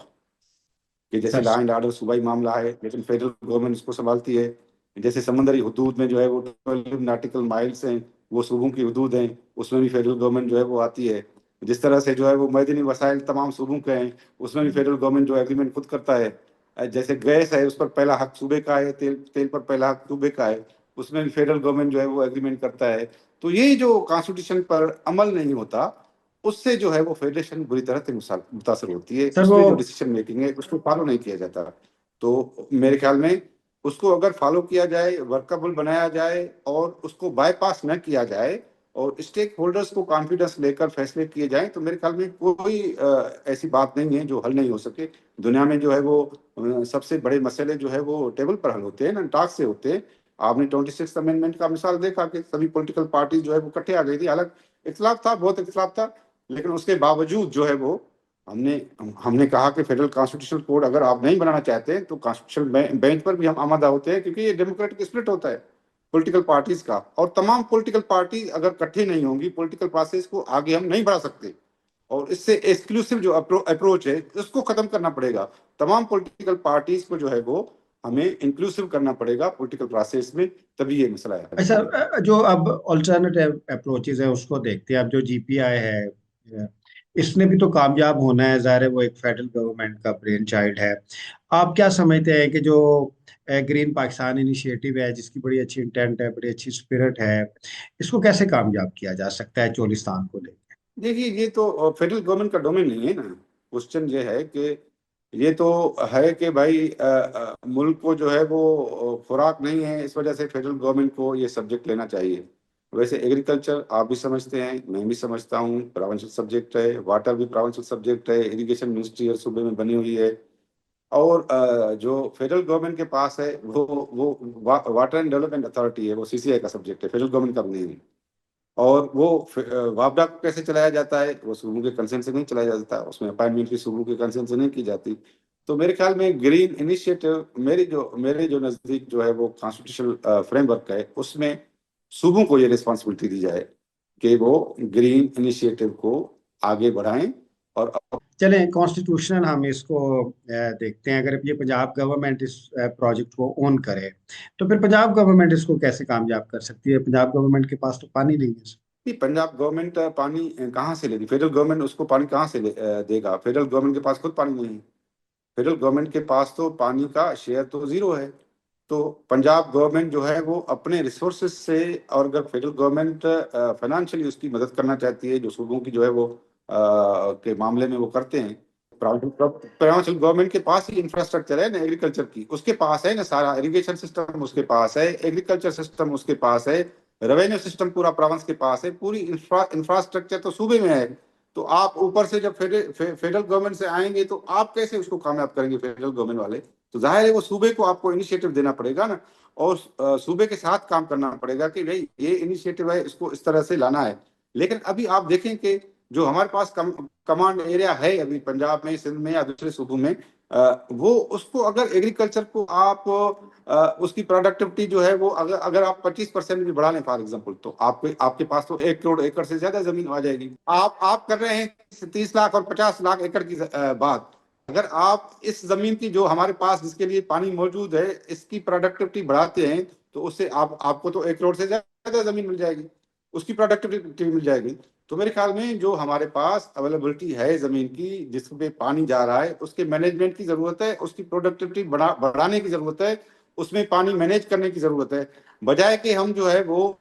कि जैसे सर। लॉ एंड ऑर्डर सूबाई मामला है, लेकिन फेडरल गवर्नमेंट इसको संभालती है। जैसे समंदरी हदूद में जो है वो 12 नॉटिकल माइल्स हैं, वो सूबों की हदूद हैं, उसमें भी फेडरल गवर्नमेंट जो है वो आती है। जिस तरह से जो है वो मैदनी वसाइल तमाम सूबों के हैं, उसमें भी फेडरल गवर्नमेंट जो एग्रीमेंट खुद करता है। जैसे गैस है, उस पर पहला हक सूबे का है, तेल तेल पर पहला हक सूबे का है, उसमें भी फेडरल गवर्नमेंट जो है वो एग्रीमेंट करता है। तो ये जो कॉन्स्टिट्यूशन पर अमल नहीं होता, उससे जो है वो फेडरेशन बुरी तरह से मुतासर होती है, सर वो उसमें जो डिसीजन मेकिंग है उसको फॉलो नहीं किया जाता। तो मेरे ख्याल में उसको अगर फॉलो किया जाए, वर्कबल बनाया जाए, और उसको बाईपास न किया जाए, और स्टेक होल्डर्स को कॉन्फिडेंस लेकर फैसले किए जाएं, तो मेरे ख्याल में कोई ऐसी बात नहीं है जो हल नहीं हो सके। दुनिया में जो है वो सबसे बड़े मसले जो है वो टेबल पर हल होते हैं ना, टास्क से होते हैं। आपने 26 अमेंडमेंट का मिसाल देखा कि सभी पॉलिटिकल पार्टी जो है वो इकट्ठे आ गई थी, हालांकि इख्तलाफ था, बहुत इख्तलाफ था, लेकिन उसके बावजूद जो है वो हमने हमने कहा कि फेडरल कॉन्स्टिट्यूशनल कोड अगर आप नहीं बनाना चाहते तो कॉन्स्टिट्यूशनल बेंच पर भी हम आमादा होते हैं, क्योंकि ये डेमोक्रेटिक स्प्लिट होता है पॉलिटिकल पार्टीज का, और तमाम पॉलिटिकल पार्टी अगर इकट्ठे नहीं होंगी पॉलिटिकल प्रोसेस को आगे हम नहीं बढ़ा सकते। और इससे एक्सक्लूसिव जो अप्रोच है उसको खत्म करना पड़ेगा। तमाम पॉलिटिकल पार्टीज को जो है वो हमें इंक्लूसिव करना पड़ेगा पॉलिटिकल प्रोसेस में, तभी ये मसला हल अच्छा, होगा। जो अब ऑल्टरनेटिव अप्रोचेज है उसको देखते हैं। अब जो जीपीआई है, इसने भी तो कामयाब होना है, ज़ाहिर है वो एक फेडरल गवर्नमेंट का ब्रेन चाइल्ड है। आप क्या समझते हैं कि जो ग्रीन पाकिस्तान इनिशिएटिव है, जिसकी बड़ी अच्छी इंटेंट है, बड़ी अच्छी स्पिरिट है, इसको कैसे कामयाब किया जा सकता है चोलिस्तान को लेकर? देखिए, ये तो फेडरल गवर्नमेंट का डोमेन नहीं है ना। क्वेश्चन ये है कि ये तो है कि भाई मुल्क को जो है वो खुराक नहीं है, इस वजह से फेडरल गवर्नमेंट को ये सब्जेक्ट लेना चाहिए। वैसे एग्रीकल्चर आप भी समझते हैं, मैं भी समझता हूँ, प्रोविंशियल सब्जेक्ट है। वाटर भी प्रोविंशियल सब्जेक्ट है, इरिगेशन मिनिस्ट्री हर सूबे में बनी हुई है। और जो फेडरल गवर्नमेंट के पास है वो वाटर एंड डेवलपमेंट अथॉरिटी है, वो सीसीआई का सब्जेक्ट है, फेडरल गवर्नमेंट का नहीं है। और वो वापडा कैसे चलाया जाता है, वो सूबों के कंसेंट से नहीं चलाया जाता, उसमें अपॉइंटमेंट भी सूबों के कंसेंट से नहीं की जाती। तो मेरे ख्याल में ग्रीन इनिशिएटिव मेरे जो नज़दीक जो है वो कॉन्स्टिट्यूशनल फ्रेमवर्क है, उसमें सूबों को ये रिस्पॉन्सिबिलिटी दी जाए कि वो ग्रीन इनिशिएटिव को आगे बढ़ाएं। और चलें, कॉन्स्टिट्यूशनल हम इसको देखते हैं। अगर ये पंजाब गवर्नमेंट इस प्रोजेक्ट को ओन करे, तो फिर पंजाब गवर्नमेंट इसको कैसे कामयाब कर सकती है? पंजाब गवर्नमेंट के पास तो पानी नहीं है। पंजाब गवर्नमेंट पानी कहाँ से लेगी? फेडरल गवर्नमेंट उसको पानी कहाँ से देगा? फेडरल गवर्नमेंट के पास खुद पानी नहीं है। फेडरल गवर्नमेंट के पास तो पानी का शेयर तो जीरो है। तो पंजाब गवर्नमेंट जो है वो अपने रिसोर्सेज से, और अगर फेडरल गवर्नमेंट फाइनेंशियली उसकी मदद करना चाहती है, जो सूबों की जो है वो के मामले में वो करते हैं। प्रोविंशियल गवर्नमेंट के पास ही इंफ्रास्ट्रक्चर है ना एग्रीकल्चर की, उसके पास है ना सारा इरिगेशन सिस्टम, उसके पास है एग्रीकल्चर सिस्टम, उसके पास है रेवेन्यू सिस्टम, पूरा प्रोविंस के पास है, पूरी इंफ्रास्ट्रक्चर तो सूबे में है। तो आप ऊपर से जब फेडरल गवर्नमेंट से आएंगे तो आप कैसे उसको कामयाब करेंगे फेडरल गवर्नमेंट वाले? तो जाहिर है वो सूबे को आपको इनिशिएटिव देना पड़ेगा ना, और सूबे के साथ काम करना पड़ेगा कि भाई ये इनिशिएटिव है, इसको इस तरह से लाना है। लेकिन अभी आप देखें कि जो हमारे पास कमांड एरिया है अभी पंजाब में, सिंध में या दूसरे सूबों में, वो उसको अगर एग्रीकल्चर को आप उसकी प्रोडक्टिविटी जो है वो अगर अगर आप 25% भी बढ़ा लें फॉर एग्जांपल, तो आपके पास तो 1 करोड़ एकड़ से ज्यादा जमीन आ जाएगी। आप कर रहे हैं 30 लाख और 50 लाख एकड़ की बात। अगर आप इस जमीन की जो हमारे पास जिसके लिए पानी मौजूद है, इसकी प्रोडक्टिविटी बढ़ाते हैं, तो उससे आपको तो 1 करोड़ से ज्यादा जमीन मिल जाएगी, उसकी प्रोडक्टिविटी मिल जाएगी। तो मेरे ख्याल में जो हमारे पास अवेलेबिलिटी है जमीन की, जिसपे पानी जा रहा है, उसके मैनेजमेंट की जरूरत है, उसकी प्रोडक्टिविटी बढ़ाने की जरूरत है, उसमें पानी मैनेज करने की जरूरत है। बजाय कि हम जो है वो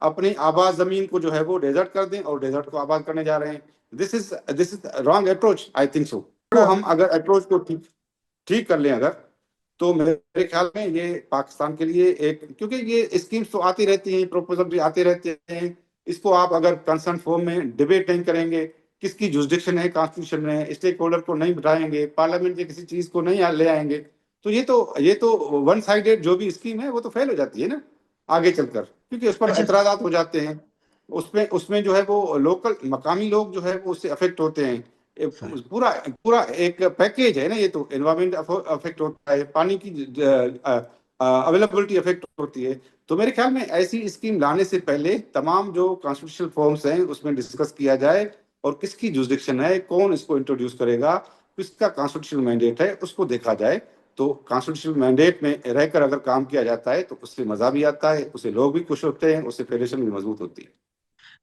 अपनी आबाद जमीन को जो है वो डेजर्ट कर दें और डेजर्ट को आबाद करने जा रहे हैं। This is wrong approach, I think so. तो हम अगर अप्रोच को ठीक ठीक कर लें अगर, तो मेरे ख्याल में ये पाकिस्तान के लिए एक, क्योंकि ये स्कीम्स तो आती रहती हैं, प्रपोजल भी आते रहते हैं, इसको आप अगर कंसर्न फोरम में डिबेट नहीं करेंगे, किसकी जुरिडिक्शन है कॉन्स्टिट्यूशन में, स्टेक होल्डर को नहीं बिठाएंगे, पार्लियामेंट के किसी चीज को नहीं ले आएंगे, तो ये तो वन साइडेड जो भी स्कीम है वो तो फेल हो जाती है ना आगे चलकर, क्योंकि उस पर अच्छा एतराजात हो जाते हैं। उसमें उसमें जो है वो लोकल मकामी लोग जो है वो उससे अफेक्ट होते हैं। सर। पूरा पूरा एक पैकेज है ना, ये तो एनवायरमेंट अफेक्ट होता है, पानी की अवेलेबिलिटी अफेक्ट होती है। तो मेरे ख्याल में ऐसी स्कीम लाने से पहले तमाम जो कॉन्स्टिट्यूशनल फॉर्म्स हैं उसमें डिस्कस किया जाए, और किसकी जुरिडिक्शन है, कौन इसको इंट्रोड्यूस करेगा, किसका कॉन्स्टिट्यूशनल मैंडेट है, उसको देखा जाए। तो कॉन्स्टिट्यूशनल मैंडेट में रहकर अगर काम किया जाता है तो उससे मजा भी आता है, उससे लोग भी खुश होते हैं, उससे फेडरेशन भी मजबूत होती है।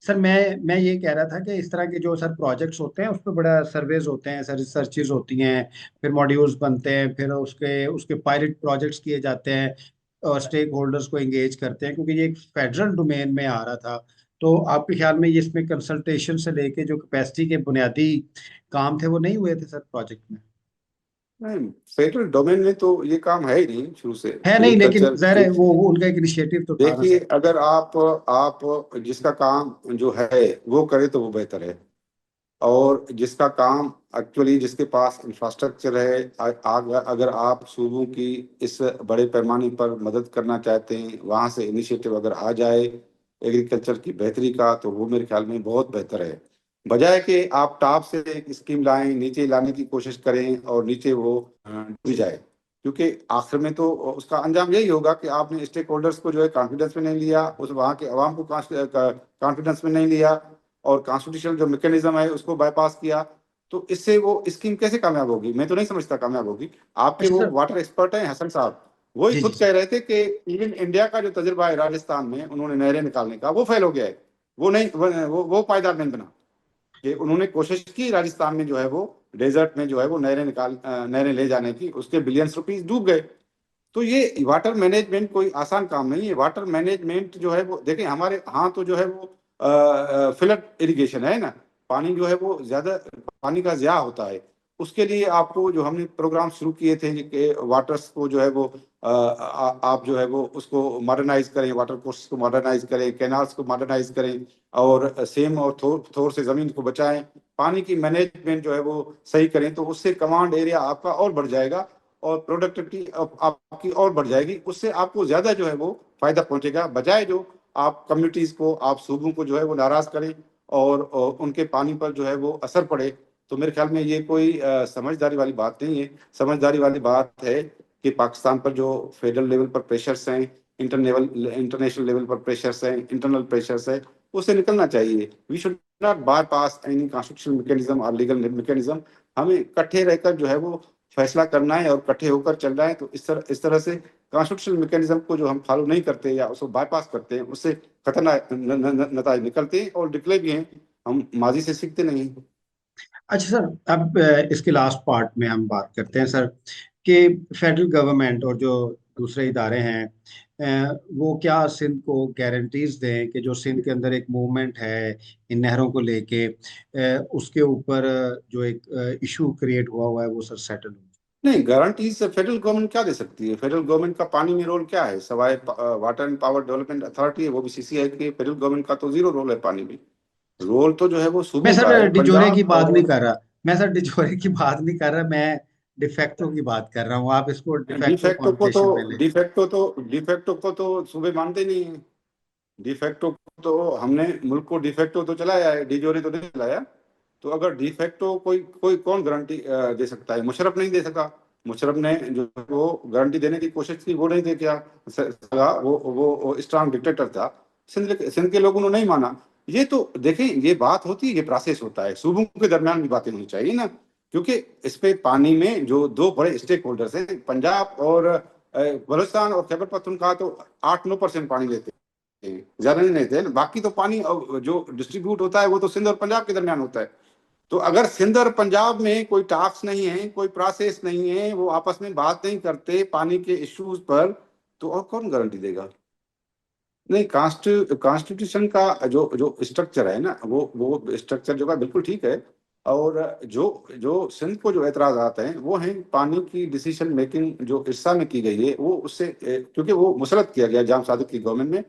सर मैं ये कह रहा था कि इस तरह के जो सर प्रोजेक्ट्स होते हैं उस पर बड़ा सर्वेज होते हैं सर, रिसर्चेज होती हैं, फिर मॉड्यूल्स बनते हैं, फिर उसके उसके पायलट प्रोजेक्ट्स किए जाते हैं, और स्टेक होल्डर्स को एंगेज करते हैं, क्योंकि ये एक फेडरल डोमेन में आ रहा था। तो आपके ख्याल में ये इसमें कंसल्टेशन से लेके जो कैपेसिटी के बुनियादी काम थे वो नहीं हुए थे सर प्रोजेक्ट में? नहीं, फेडरल डोमेन में तो ये काम है ही नहीं शुरू से। है नहीं, लेकिन एग्रीकल्चर जाहिर है वो उनका एक इनिशिएटिव तो था ना देखिए, सर। अगर आप जिसका काम जो है वो करे तो वो बेहतर है, और जिसका काम एक्चुअली जिसके पास इंफ्रास्ट्रक्चर है, अगर आप सूबों की इस बड़े पैमाने पर मदद करना चाहते हैं, वहां से इनिशिएटिव अगर आ जाए एग्रीकल्चर की बेहतरी का, तो वो मेरे ख्याल में बहुत बेहतर है। बजाय कि आप टॉप से एक स्कीम लाएं, नीचे लाने की कोशिश करें और नीचे वो डूब जाए, क्योंकि आखिर में तो उसका अंजाम यही होगा कि आपने स्टेक होल्डर्स को जो है कॉन्फिडेंस में नहीं लिया, उस वहाँ के अवाम को कॉन्फिडेंस में नहीं लिया, और कॉन्स्टिट्यूशनल जो मैकेनिज्म है उसको बाईपास किया। तो इससे वो स्कीम कैसे कामयाब होगी? मैं तो नहीं समझता कामयाब होगी। आपके अच्छा वो सर। वाटर एक्सपर्ट हैं हसन साहब, वो ही जी जी खुद जी। कह रहे थे कि इवन इंडिया का जो तजुर्बा है राजस्थान में उन्होंने नहरें निकालने का, वो फेल हो गया है। वो नहीं वो पायदार नहीं बना। कि उन्होंने कोशिश की राजस्थान में जो है वो डेजर्ट में जो है वो नहरें ले जाने की, उसके बिलियंस रुपीस डूब गए। तो ये वाटर मैनेजमेंट कोई आसान काम नहीं है। वाटर मैनेजमेंट जो है वो देखें, हमारे यहाँ तो जो है वो फ्लड इरिगेशन है ना, पानी जो है वो ज्यादा पानी का ज़्यादा होता है। उसके लिए आपको जो हमने प्रोग्राम शुरू किए थे कि वाटर्स को जो है वो आप जो है वो उसको मॉडर्नाइज करें, वाटर कोर्स को मॉडर्नाइज करें, कैनाल्स को मॉडर्नाइज करें, और सेम और थोर से जमीन को बचाएं, पानी की मैनेजमेंट जो है वो सही करें, तो उससे कमांड एरिया आपका और बढ़ जाएगा, और प्रोडक्टिविटी आपकी और बढ़ जाएगी। उससे आपको ज्यादा जो है वो फायदा पहुंचेगा, बजाय जो आप कम्युनिटीज को, आप सूबों को जो है वो नाराज करें, और उनके पानी पर जो है वो असर पड़े। तो मेरे ख्याल में ये कोई समझदारी वाली बात नहीं है। समझदारी वाली बात है कि पाकिस्तान पर जो फेडरल लेवल पर प्रेशर्स हैं, इंटरनेशनल लेवल पर प्रेशर्स हैं, इंटरनल प्रेशर्स है, उससे निकलना चाहिए। We should not bypass any constitutional mechanism और लीगल मैकेनिज्म। हमें इकट्ठे रहकर जो है वो फैसला करना है और इकट्ठे होकर चलना है। तो इस तरह से कॉन्स्टिट्यूशनल मैकेनिज्म को जो हम फॉलो नहीं करते या उसको बाईपास करते हैं, उससे खतरनाक नतीजे निकलते हैं और निकले भी हैं। हम माजी से सीखते नहीं। अच्छा सर, अब इसके लास्ट पार्ट में हम बात करते हैं सर, कि फेडरल गवर्नमेंट और जो दूसरे इदारे हैं वो क्या सिंध को गारंटीज दें कि जो सिंध के अंदर एक मूवमेंट है इन नहरों को लेके, उसके ऊपर जो एक इशू क्रिएट हुआ हुआ है वो सर सेटल हो? नहीं, गारंटीज से फेडरल गवर्नमेंट क्या दे सकती है? फेडरल गवर्नमेंट का पानी में रोल क्या है? सवाए water and power development authority है, वो भी सीसीआई की। फेडरल गवर्नमेंट का तो जीरो रोल है पानी में। रोल तो जो है वो मैं सूबों सर का है, डिजोरे की पंजाब बात नहीं और कर रहा। मैं सर डिजोरे की बात नहीं कर रहा, मैं डिफेक्टो की बात कर रहा हूँ। आप इसको डिफेक्टो डिफेक्टो को तो कॉन्टेशन में ले। डिफेक्टो को तो सूबे मानते नहीं है। डिफेक्टो तो हमने मुल्क को डिफेक्टो तो चलाया है, डिजोरे तो नहीं चलाया। तो अगर डिफेक्टो कोई कोई कौन गारंटी दे सकता है? मुशर्रफ नहीं दे सका। मुशर्रफ ने जो वो गारंटी देने की कोशिश की, वो नहीं दे क्या सका। वो स्ट्रांग डिक्टेटर था। सिंध के लोगों ने नहीं माना। ये तो देखें, ये बात होती है, ये प्रोसेस होता है। सूबों के दरमियान भी बातें होनी चाहिए ना, क्योंकि इस पे पानी में जो दो बड़े स्टेक होल्डर्स हैं, पंजाब और बलूचिस्तान और खैबर पख्तूनख्वा, तो 8-9% पानी लेते हैं, ज्यादा नहीं लेते हैं। बाकी तो पानी जो डिस्ट्रीब्यूट होता है वो तो सिंध और पंजाब के दरमियान होता है। तो अगर सिंध और पंजाब में कोई टास्क नहीं है, कोई प्रोसेस नहीं है, वो आपस में बात नहीं करते पानी के इश्यूज पर, तो और कौन गारंटी देगा? नहीं, कॉन्स्टिट्यूशन का जो जो स्ट्रक्चर है ना, वो स्ट्रक्चर जो है बिल्कुल ठीक है। और जो जो सिंध को जो एतराज आते हैं वो हैं पानी की डिसीजन मेकिंग जो इरसा में की गई है, वो उससे क्योंकि वो मुसरत किया गया जाम सादिक की गवर्नमेंट में,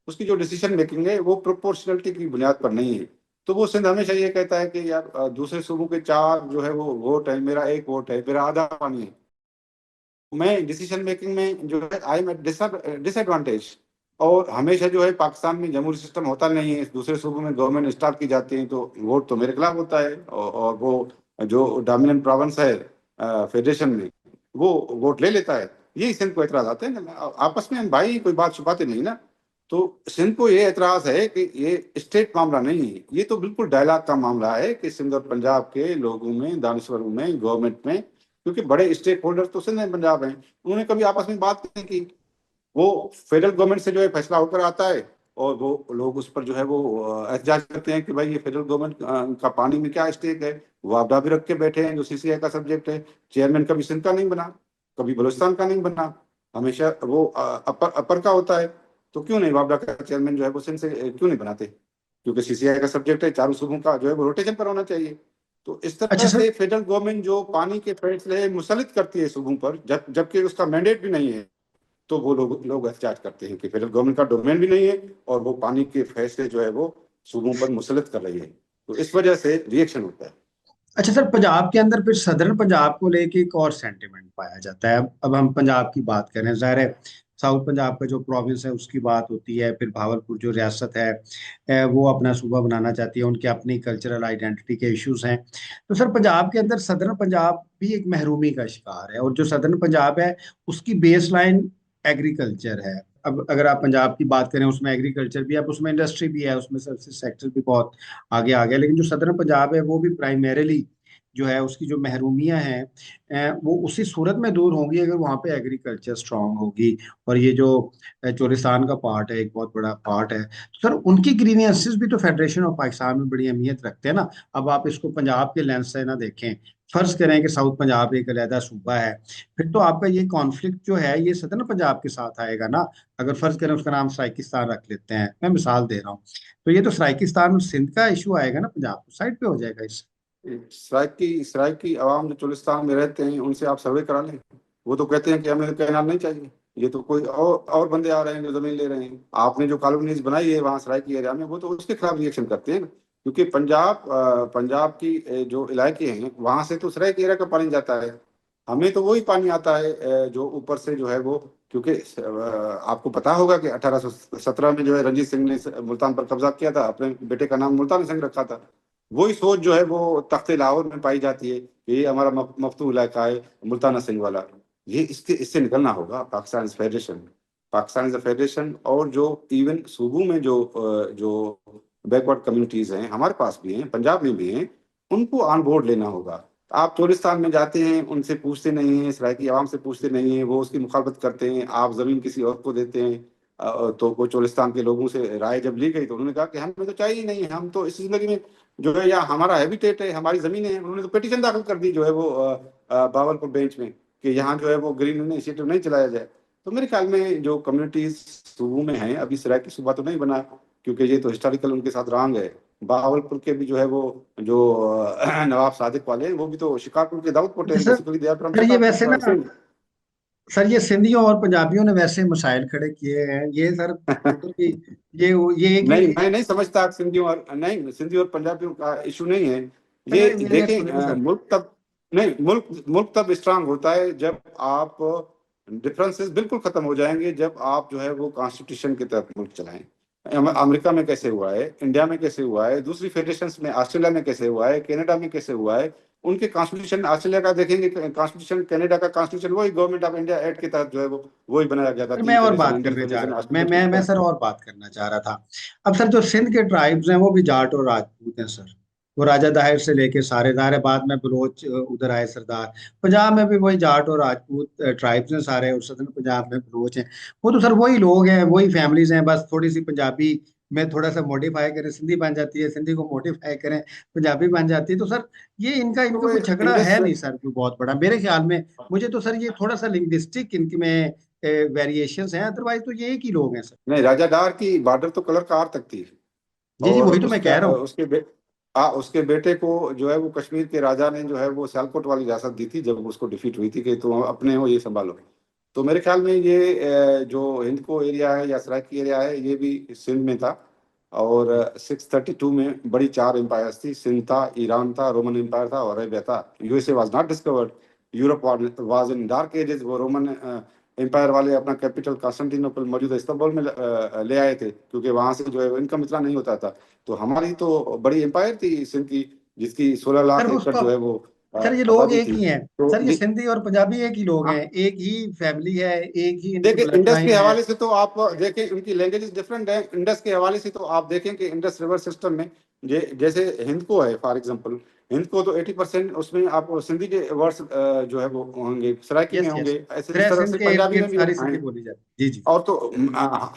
उसकी जो डिसीजन मेकिंग है वो प्रोपोर्शनलिटी की बुनियाद पर नहीं है। तो वो सिंध हमेशा ये कहता है कि यार दूसरे सूबों के 4 जो है वो वोट है, मेरा 1 वोट है, मेरा आधा पानी है, मैं डिसीजन मेकिंग में जो है आई एम डिसएडवांटेज। और हमेशा जो है पाकिस्तान में जमहूरी सिस्टम होता नहीं है, दूसरे सूबों में गवर्नमेंट स्टार्ट की जाती है तो वोट तो मेरे खिलाफ होता है, और वो जो डोमिनेंट प्रोविंस है फेडरेशन में वो वोट ले लेता है। यही सिंध को एतराज आते हैं ना, आपस में हम भाई कोई बात छुपाते नहीं ना। तो सिंध को ये एतराज है कि ये स्टेट मामला नहीं है, ये तो बिल्कुल डायलॉग का मामला है कि सिंध और पंजाब के लोगों में, दानिश्वरों में, गवर्नमेंट में, क्योंकि बड़े स्टेक होल्डर तो सिंध एंड पंजाब हैं, उन्होंने कभी आपस में बात नहीं की। वो फेडरल गवर्नमेंट से जो है फैसला होकर आता है और वो लोग उस पर जो है वो एहतजाज करते हैं कि भाई ये फेडरल गवर्नमेंट का पानी में क्या स्टेक है। वो आपदा भी रख के बैठे हैं जो सीसीआई का सब्जेक्ट है। चेयरमैन कभी सिंध का नहीं बना, कभी बलूचिस्तान का नहीं बना, हमेशा वो अपर का होता है। तो क्यों नहीं वापडा का चेयरमैन जो है वो सिंध से क्यों नहीं बनाते? क्योंकि सीसीआई का सब्जेक्ट है, चारों सूबों का जो है वो रोटेशन पर होना चाहिए। तो इस अच्छा तरह सर। से फेडरल गवर्नमेंट जो पानी के फैसले मुसल्लित करती है सूबों पर, जबकि उसका मैंडेट भी नहीं है, तो वो लोग एहतजाज करते हैं कि फेडरल गवर्नमेंट का डोमेन भी नहीं है और वो पानी के फैसले जो है वो सूबों पर मुसल्लत कर रही है। तो इस वजह से रिएक्शन होता है। अच्छा सर, पंजाब के अंदर फिर सदर्न पंजाब को लेके एक और सेंटिमेंट पाया जाता है। अब हम पंजाब की बात करें, जाहिर है साउथ पंजाब का जो प्रोविंस है उसकी बात होती है, फिर भावलपुर जो रियासत है वो अपना सूबा बनाना चाहती है, उनके अपनी कल्चरल आइडेंटिटी के इश्यूज हैं। तो सर पंजाब के अंदर सदर्न पंजाब भी एक महरूमी का शिकार है, और जो सदर्न पंजाब है उसकी बेस लाइन एग्रीकल्चर है। अब अगर आप पंजाब की बात करें उसमें एग्रीकल्चर भी है, अब उसमें इंडस्ट्री भी है, उसमें सर्विस सेक्टर भी बहुत आगे आ गया, लेकिन जो सदर्न पंजाब है वो भी प्राइमरीली जो है उसकी जो महरूमियां हैं वो उसी सूरत में दूर होंगी अगर वहाँ पे एग्रीकल्चर स्ट्रांग होगी। और ये जो चोलिस्तान का पार्ट है, एक बहुत बड़ा पार्ट है, तो सर उनकी ग्रीवियंसेस भी तो फेडरेशन ऑफ पाकिस्तान में बड़ी अहमियत रखते हैं ना। अब आप इसको पंजाब के लेंस से ना देखें, फर्ज करें कि साउथ पंजाब एक अलहदा सूबा है, फिर तो आपका ये कॉन्फ्लिक्ट जो है ये सदर्न पंजाब के साथ आएगा ना। अगर फर्ज करें उसका नाम सराइकिस्तान रख लेते हैं, मैं मिसाल दे रहा हूँ, तो ये तो सराइकिस्तान और सिंध का इशू आएगा ना, पंजाब तो साइड पे हो जाएगा इससे। सराय की आवाम जो चोलिस्तान में रहते हैं उनसे आप सर्वे करा लें, वो तो कहते हैं कि हमें कहना नहीं चाहिए, ये तो कोई और बंदे आ रहे हैं जो जमीन ले रहे हैं। आपने जो कॉलोनीज बनाई है वहाँ सराय की एरिया में, वो तो उसके खिलाफ रिएक्शन करते हैं ना। क्योंकि पंजाब की जो इलाके हैं वहां से तो सराय की एरिया का पानी जाता है, हमें तो वही पानी आता है जो ऊपर से जो है वो। क्योंकि आपको पता होगा कि 1817 में जो है रंजीत सिंह ने मुल्तान पर कब्जा किया था, अपने बेटे का नाम मुल्तान सिंह रखा था। वही सोच जो है वो तख्ते लाहौर में पाई जाती है कि ये हमारा मफतू इलाका है, मुल्ताना सिंह वाला। ये इससे निकलना होगा। पाकिस्तान इज अ फेडरेशन, और जो इवन सूबों में जो बैकवर्ड कम्युनिटीज हैं, हमारे पास भी हैं, पंजाब में भी हैं, उनको ऑन बोर्ड लेना होगा। आप चोलिस्तान में जाते हैं, उनसे पूछते नहीं हैं, सराय की आवाम से पूछते नहीं हैं, वो उसकी मुखालफत करते हैं, आप जमीन किसी और को देते हैं। तो वो चोलिस्तान के लोगों से राय जब ली गई तो उन्होंने कहा कि हमें तो चाहिए ही नहीं, हम तो इस जिंदगी में जो है, या हमारा हैबिटेट है, हमारी जमीन है। उन्होंने तो पिटीशन दाखिल कर दी जो है वो बावलपुर बेंच में कि यहाँ जो है वो ग्रीन इनिशिएटिव नहीं चलाया जाए। तो मेरे ख्याल में जो कम्युनिटीज सूबों में हैं, अभी सराय की सूबा तो नहीं बना क्योंकि ये तो हिस्टोरिकल उनके साथ रॉन्ग है। बहावलपुर के भी जो है वो जो नवाब सादिक वाले हैं, वो भी तो शिकारपुर के दाऊद पोटे अच्छा हैं, sir, basically they are from sir ये वैसे ना, शिकारपुर। सर ये सिंधियों और पंजाबियों ने वैसे मसाइल खड़े किए हैं ये सर, मतलब कि ये ये एक ही नहीं, नहीं मैं है। नहीं समझता सिंधियों और नहीं, सिंधी और पंजाबियों का इशू नहीं है ये। नहीं मेरे देखें सुनिए सर। मुल्क तब नहीं, मुल्क तब स्ट्रांग होता है जब आप डिफरेंसेस बिल्कुल खत्म हो जाएंगे, जब आप जो है वो कॉन्स्टिट्यूशन के तहत मुल्क चलाएं। अमेरिका में कैसे हुआ है, इंडिया में कैसे हुआ है, दूसरी फेडरेशन में, ऑस्ट्रेलिया में कैसे हुआ है, कनाडा में कैसे हुआ है। उनके कॉन्स्टिट्यूशन, ऑस्ट्रेलिया का देखेंगे कॉन्स्टिट्यूशन, कनाडा का कॉन्स्टिट्यूशन वही गवर्नमेंट ऑफ इंडिया एक्ट के तहत जो है वो वही बनाया गया था। सर मैं तीन और फेडरेशन, बात इंडियन करने जा फेडरेशन, रहा था, मैं ऑस्ट्रेलियन मैं मैं फेडरेशन। सर और बात करना चाह रहा था। अब सर जो सिंध के ट्राइब्स हैं वो भी जाट और राजपूत हैं सर। वो राजा दाहिर से लेके सारे दायरे, बाद में बलोच उधर आए सरदार। पंजाब में भी वही जाट और राजपूत ट्राइब्स हैं सारे, और सदर्न पंजाब में बलोच हैं। वो तो सर वही लोग हैं, वही फैमिलीज हैं, बस थोड़ी सी पंजाबी में थोड़ा सा मॉडिफाई करें सिंधी बन जाती है, सिंधी को मॉडिफाई करें पंजाबी बन जाती है। तो सर ये इनका तो इनका वो कोई झगड़ा इंडस है नहीं सर कोई बहुत बड़ा मेरे ख्याल में। मुझे तो सर ये थोड़ा सा लिंग्विस्टिक इनमें वेरिएशंस हैं, अदरवाइज तो ये एक ही लोग हैं सर। नहीं, राजा डार की बॉर्डर तो कलर कार तक थी। जी जी, और वही तो मैं उसका कह रहा हूँ। उसके बेटे को जो है वो कश्मीर के राजा ने जो है वो सियालकोट वाली रियासत दी थी जब उसको डिफीट हुई थी कि तुम अपने हो, ये संभालो। तो मेरे ख्याल में ये जो हिंद को एरिया है या सराइकी एरिया है, ये भी सिंध में था। और 632 में बड़ी चार एम्पायर्स थी, सिंध था, ईरान था, रोमन एम्पायर था और अरेबिया था। USA was not discovered, Europe was in dark ages. वो रोमन एम्पायर वाले अपना कैपिटल कॉन्स्टेंटिनोपल मौजूदा इस्तांबुल में ले आए थे, क्योंकि वहां से जो है इनकम इतना नहीं होता था। तो हमारी तो बड़ी एम्पायर थी सिंध की, जिसकी 16 सर लाख एकड़ उसको, जो है वो सर ये लोग आबादी एक थी। ही हैं। तो सर ये सिंधी और पंजाबी एक ही लोग हैं, एक ही फैमिली है, एक ही इनकी देखिए, ब्लड इंडस के लाइन है। हवाले से तो आप देखें, उनकी लैंग्वेजेस डिफरेंट है। इंडस के हवाले से तो आप देखें कि इंडस रिवर सिस्टम में जैसे हिंद को है फॉर एग्जांपल, हिंद को तो 80% उसमें आप सिंधी के वर्ड्स जो है वो होंगे, सराइकी में यस यस। होंगे, ऐसे फिर इस तरह सिंध से के इर्द पंजाबी गिर्द में भी सारी हैं। सिंधी बोली जाती है। जी जी। और तो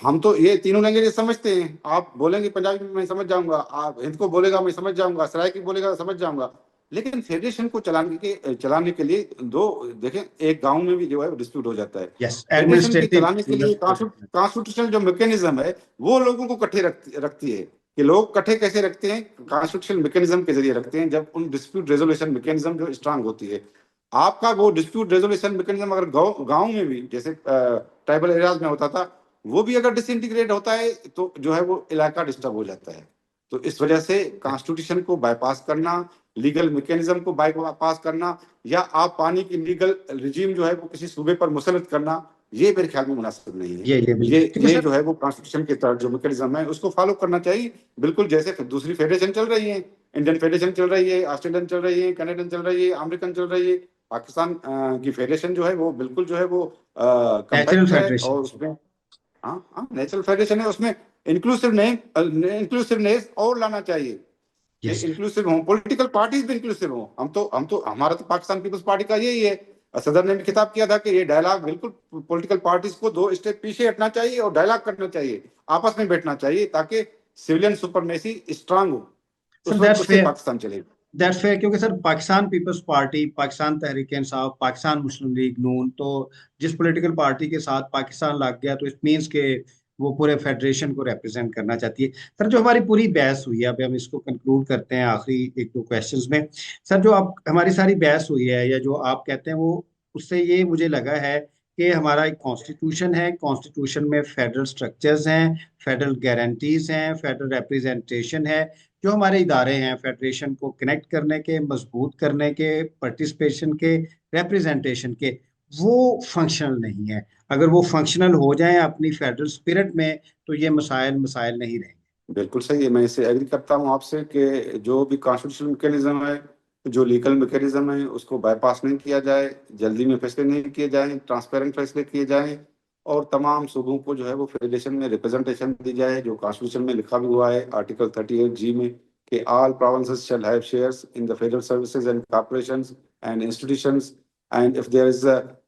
हम तो ये तीनों लैंग्वेज समझते हैं। आप बोलेंगे पंजाबी में मैं समझ जाऊंगा, आप हिंद को बोलेगा मैं समझ जाऊंगा, सराइकी बोलेगा समझ जाऊंगा। लेकिन फेडरेशन को चलाने के लिए दो, देखें, एक गांव में भी जो है डिस्प्यूट हो जाता है। यस, फेडरेशन के एडमिनिस्ट्रेटिव चलाने के लिए रूलर्स। कॉन्स्टिट्यूशनल जो मैकेनिज्म है वो लोगों को इकट्ठे रखती है। कि लोग इकट्ठे कैसे रखते हैं? कॉन्स्टिट्यूशनल मैकेनिज्म के जरिए रखते हैं, जब उन डिस्प्यूट रेजोल्यूशन मैकेनिज्म जो स्ट्रांग होती है। आपका वो डिस्प्यूट रेजोल्यूशन मैकेनिज्म अगर गांव में भी जैसे ट्राइबल एरियाज में होता था, वो भी अगर डिसइंटीग्रेट होता है तो जो है वो इलाका डिस्टर्ब हो जाता है। तो इस वजह से कॉन्स्टिट्यूशन को बाईपास करना, लीगल मैकेनिज्म को बाईपास करना, या आप पानी की लीगल रिजीम जो है वो किसी सूबे पर मुसलत करना, ये मेरे ख्याल में मुनासिब नहीं है। ये ये बिल्कुल, क्योंकि ये सर जो है वो कॉन्स्टिट्यूशन के तहत जो मैकेनिज्म है उसको फॉलो करना चाहिए। बिल्कुल जैसे दूसरी फेडरेशन चल रही है, इंडियन फेडरेशन चल रही है, ऑस्ट्रेलियन चल रही है, कनाडियन चल रही है, अमेरिकन चल रही है। पाकिस्तान की फेडरेशन जो है वो बिल्कुल जो है वो नेचुरल कंपैक्ट है, फेडरेशन। और उसमें, हाँ हाँ, नेचुरल फेडरेशन है, उसमें इंक्लूसिवनेस और लाना चाहिए। कि यस। इंक्लूसिव हो, पॉलिटिकल पार्टीज भी इंक्लूसिव हो। हम तो हमारा तो पाकिस्तान पीपल्स पार्टी का यही है। सदर ने भी खिताब किया था कि ये डायलॉग बिल्कुल पॉलिटिकल पार्टीज को दो स्टेप पीछे हटना चाहिए और डायलॉग करना चाहिए, आपस में बैठना चाहिए, ताकि सिविलियन सुपरमेसी स्ट्रांग हो। सर उस वक्त दैट्स उससे फेयर, पाकिस्तान चलेगा। दैट्स फेयर, क्योंकि sir Pakistan peoples party, Pakistan Tehreek Insaf, Pakistan Muslim League Noon, तो जिस पॉलिटिकल पार्टी के साथ पाकिस्तान लग गया तो इट मीन्स के वो पूरे फेडरेशन को रिप्रेजेंट करना चाहती है। सर जो हमारी पूरी बहस हुई है, अभी हम इसको कंक्लूड करते हैं आखिरी एक दो क्वेश्चंस में। सर जो आप हमारी सारी बहस हुई है या जो आप कहते हैं वो, उससे ये मुझे लगा है कि हमारा एक कॉन्स्टिट्यूशन है, कॉन्स्टिट्यूशन में फेडरल स्ट्रक्चर्स हैं, फेडरल गारंटीज हैं, फेडरल रिप्रेजेंटेशन है। जो हमारे इदारे हैं फेडरेशन को कनेक्ट करने के, मजबूत करने के, पार्टिसिपेशन के, रिप्रेजेंटेशन के, वो फंक्शनल नहीं है। अगर वो फंक्शनल हो जाएं अपनी फेडरल स्पिरिट में, तो ये मसाइल मसाइल नहीं रहेंगे। बिल्कुल सही है, मैं इससे एग्री करता हूँ आपसे कि जो भी कॉन्स्टिट्यूशनल मैकेनिज्म है, जो लीगल मैकेनिज्म है, उसको बाईपास नहीं किया जाए, जल्दी में फैसले नहीं किए जाएं, ट्रांसपेरेंट फैसले किए जाएं, और तमाम सूबों को जो है वो फेडरेशन में रिप्रेजेंटेशन दी जाए, जो कॉन्स्टिट्यूशन में लिखा भी हुआ है आर्टिकल 38G में, कि all provinces shall have shares in the federal services and corporations and institutions, and if there is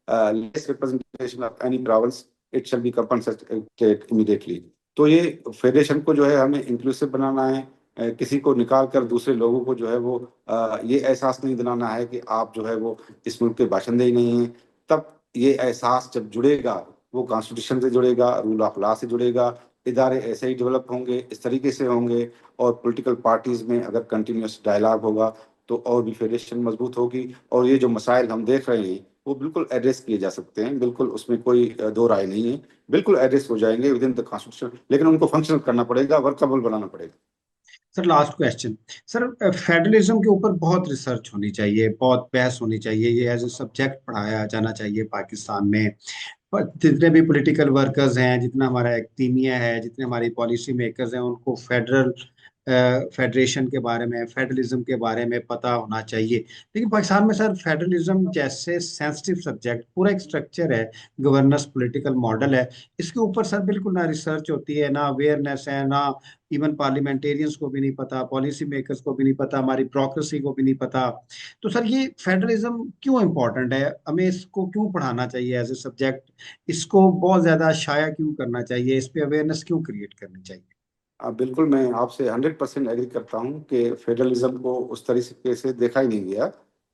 less representation of any province, it shall be compensated immediately. तो ये फेडरेशन को जो है हमें इंक्लूसिव बनाना है। किसी को निकाल कर दूसरे लोगों को जो है वो ये एहसास नहीं दिलाना है कि आप जो है वो इस मुल्क के बाशिंदे ही नहीं हैं। तब ये एहसास जब जुड़ेगा, वो कॉन्स्टिट्यूशन से जुड़ेगा, रूल ऑफ लॉ से जुड़ेगा, इदारे ऐसे ही डेवलप होंगे, इस तरीके से होंगे। और पॉलिटिकल पार्टीज में अगर कंटिन्यूस डायलॉग होगा तो और भी फेडरेशन मजबूत होगी, और ये जो मसाइल हम देख रहे हैं वो बिल्कुल एड्रेस किए जा सकते हैं। बिल्कुल उसमें कोई दो राय नहीं है, बिल्कुल एड्रेस हो जाएंगे विद इन द कॉन्स्टिट्यूशन। लेकिन उनको फंक्शनल करना पड़ेगा, वर्कबल बनाना पड़ेगा। Sir last question. Sir federalism के ऊपर बहुत रिसर्च होनी चाहिए, बहुत बहस होनी चाहिए, ये एज ए सब्जेक्ट पढ़ाया जाना चाहिए पाकिस्तान में। पर जितने भी पॉलिटिकल वर्कर्स हैं, जितना हमारा एक्टीमिया है, जितने हमारी पॉलिसी मेकर्स हैं, उनको फेडरेशन के बारे में, फेडरलिज्म के बारे में पता होना चाहिए। लेकिन पाकिस्तान में सर फेडरलिज्म जैसे सेंसिटिव सब्जेक्ट, पूरा एक स्ट्रक्चर है, गवर्नेंस पॉलिटिकल मॉडल है, इसके ऊपर सर बिल्कुल ना रिसर्च होती है, ना अवेयरनेस है, ना इवन पार्लियामेंटेरियंस को भी नहीं पता, पॉलिसी मेकर्स को भी नहीं पता, हमारी ब्यूरोक्रेसी को भी नहीं पता। तो सर ये फेडरलिज्म क्यों इम्पोर्टेंट है, हमें इसको क्यों पढ़ाना चाहिए एज ए सब्जेक्ट, इसको बहुत ज्यादा शाया क्यों करना चाहिए, इस पे अवेयरनेस क्यों क्रिएट करनी चाहिए? बिल्कुल मैं आपसे 100% एग्री करता हूँ कि फेडरलिज्म को उस तरीके से देखा ही नहीं गया,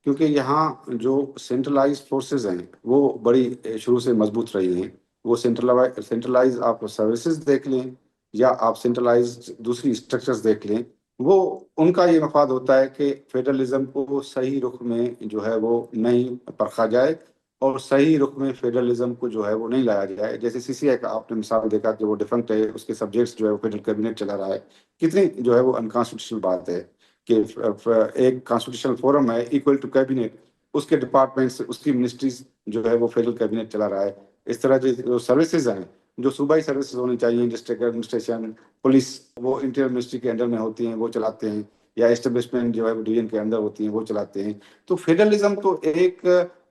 क्योंकि यहाँ जो सेंट्रलाइज फोर्सेस हैं वो बड़ी शुरू से मजबूत रही हैं। वो सेंट्रलाइज आप सर्विसेज देख लें, या आप सेंट्रलाइज दूसरी स्ट्रक्चर्स देख लें, वो उनका ये मफाद होता है कि फेडरलिज्म को सही रुख में जो है वो नहीं परखा जाए, और सही रुख में फेडरलिज्म को जो है वो नहीं लाया जाए। जैसे सीसीआई का आपने मिसाल देखा कि वो डिफरेंट है, उसके सब्जेक्ट्स जो है वो फेडरल कैबिनेट चला रहा है। कितनी जो है वो अनकॉन्स्टिट्यूशनल बात है कि एक कॉन्स्टिट्यूशनल फोरम है इक्वल टू कैबिनेट, उसके डिपार्टमेंट्स, उसकी मिनिस्ट्रीज जो है वो फेडरल कैबिनेट चला रहा है। इस तरह जो सर्विसेज हैं, जो सूबाई सर्विसेज होनी चाहिए, डिस्ट्रिक्ट एडमिनिस्ट्रेशन, पुलिस, वो इंटीरियर मिनिस्ट्री के अंडर में होती हैं, वो चलाते हैं, या एस्टेब्लिशमेंट जो है वो डिवीजन के अंदर होती हैं, वो चलाते हैं। तो फेडरलिज्म तो एक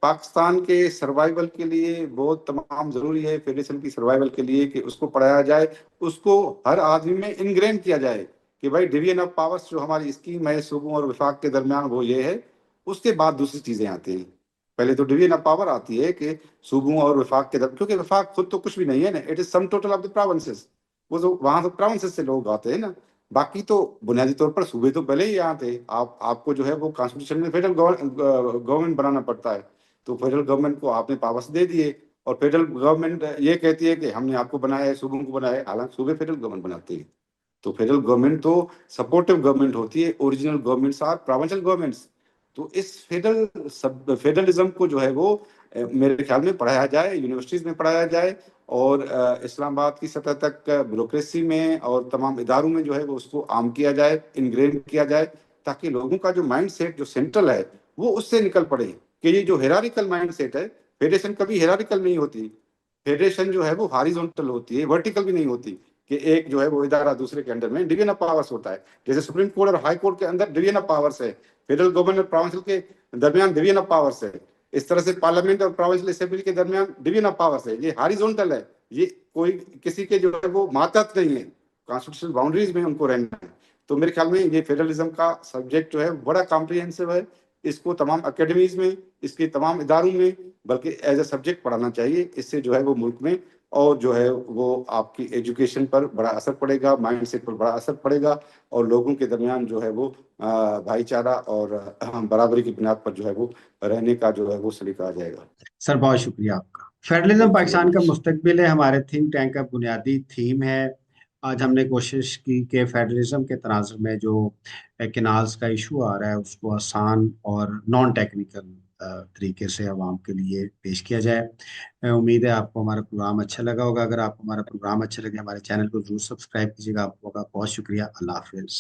पाकिस्तान के सर्वाइवल के लिए बहुत तमाम जरूरी है, फेडरेशन की सर्वाइवल के लिए, कि उसको पढ़ाया जाए, उसको हर आदमी में इनग्रेन किया जाए कि भाई डिवीजन ऑफ पावर्स जो हमारी स्कीम है सूबों और विफाक के दरमियान, वो ये है। उसके बाद दूसरी चीजें आती हैं। पहले तो डिवीजन ऑफ पावर आती है कि सूबों और विफाक के दर, क्योंकि विफाक खुद तो कुछ भी नहीं है ना, it is sum total of the provinces. वो जो वहां से प्रोविंसेस से लोग आते हैं ना, बाकी तो बुनियादी तौर पर सूबे तो पहले ही यहाँ थे। आपको जो है वो कॉन्स्टिट्यूशन में फेडरल गवर्नमेंट बनाना पड़ता है। तो फेडरल गवर्नमेंट को आपने पावर्स दे दिए, और फेडरल गवर्नमेंट ये कहती है कि हमने आपको बनाया है, सूबों को बनाया है, हालांकि सूबे फेडरल गवर्नमेंट बनाते हैं। तो फेडरल गवर्नमेंट तो सपोर्टिव गवर्नमेंट होती है, original governments are provincial governments. तो इस फेडरलिज्म को जो है वो मेरे ख्याल में पढ़ाया जाए, यूनिवर्सिटीज में पढ़ाया जाए, और इस्लामाबाद की सतह तक ब्यूरोक्रेसी में और तमाम इदारों में जो है वो उसको आम किया जाए, इनग्रेन किया जाए, ताकि लोगों का जो माइंड सेट जो सेंट्रल है वो उससे निकल पड़े। कि ये जो हेरारिकल माइंड सेट है, फेडरेशन कभी हेरारिकल नहीं होती। फेडरेशन जो है वो हॉरिजॉन्टल होती है, वर्टिकल भी नहीं होती, कि एक जो है वो इदारा दूसरे के अंडर में डिवीजन ऑफ पावर्स होता है। जैसे सुप्रीम कोर्ट और हाई कोर्ट के अंदर डिवीजन ऑफ पावर्स है, फेडरल गवर्नमेंट और प्रोविंशियल के दरमियान डिवीजन ऑफ पावर्स है। इस तरह से पार्लियामेंट और प्रोविंशियल असेंबली के दरमियान डिवीजन ऑफ पावर्स है। ये हॉरिजॉन्टल है, ये कोई किसी के जो है वो मातहत नहीं है, कॉन्स्टिट्यूशनल बाउंड्रीज में उनको रहना है। तो मेरे ख्याल में ये फेडरलिज्म का सब्जेक्ट जो है बड़ा कॉम्प्रिहेंसिव है। इसको तमाम अकेडमीज में, इसके तमाम इदारों में, बल्कि एज ए सब्जेक्ट पढ़ाना चाहिए। इससे जो है वो मुल्क में और जो है वो आपकी एजुकेशन पर बड़ा असर पड़ेगा, माइंड सेट पर बड़ा असर पड़ेगा, और लोगों के दरमियान जो है वो भाईचारा और बराबरी की बुनियाद पर जो है वो रहने का जो है वो सलीका आ जाएगा। सर बहुत शुक्रिया आपका। Federalism thank you very Pakistan का मच। मुस्तकबिल है, हमारे थिंक टैंक का बुनियादी थीम है। आज हमने कोशिश की कि फेडरलिज्म के तनाज़ुर में जो कैनाल्स का इशू आ रहा है उसको आसान और नॉन टेक्निकल तरीके से आवाम के लिए पेश किया जाए। उम्मीद है आपको हमारा प्रोग्राम अच्छा लगा होगा। अगर आपको हमारा प्रोग्राम अच्छा लगे, हमारे चैनल को जरूर सब्सक्राइब कीजिएगा। आपका बहुत शुक्रिया। अल्लाह हाफिज़।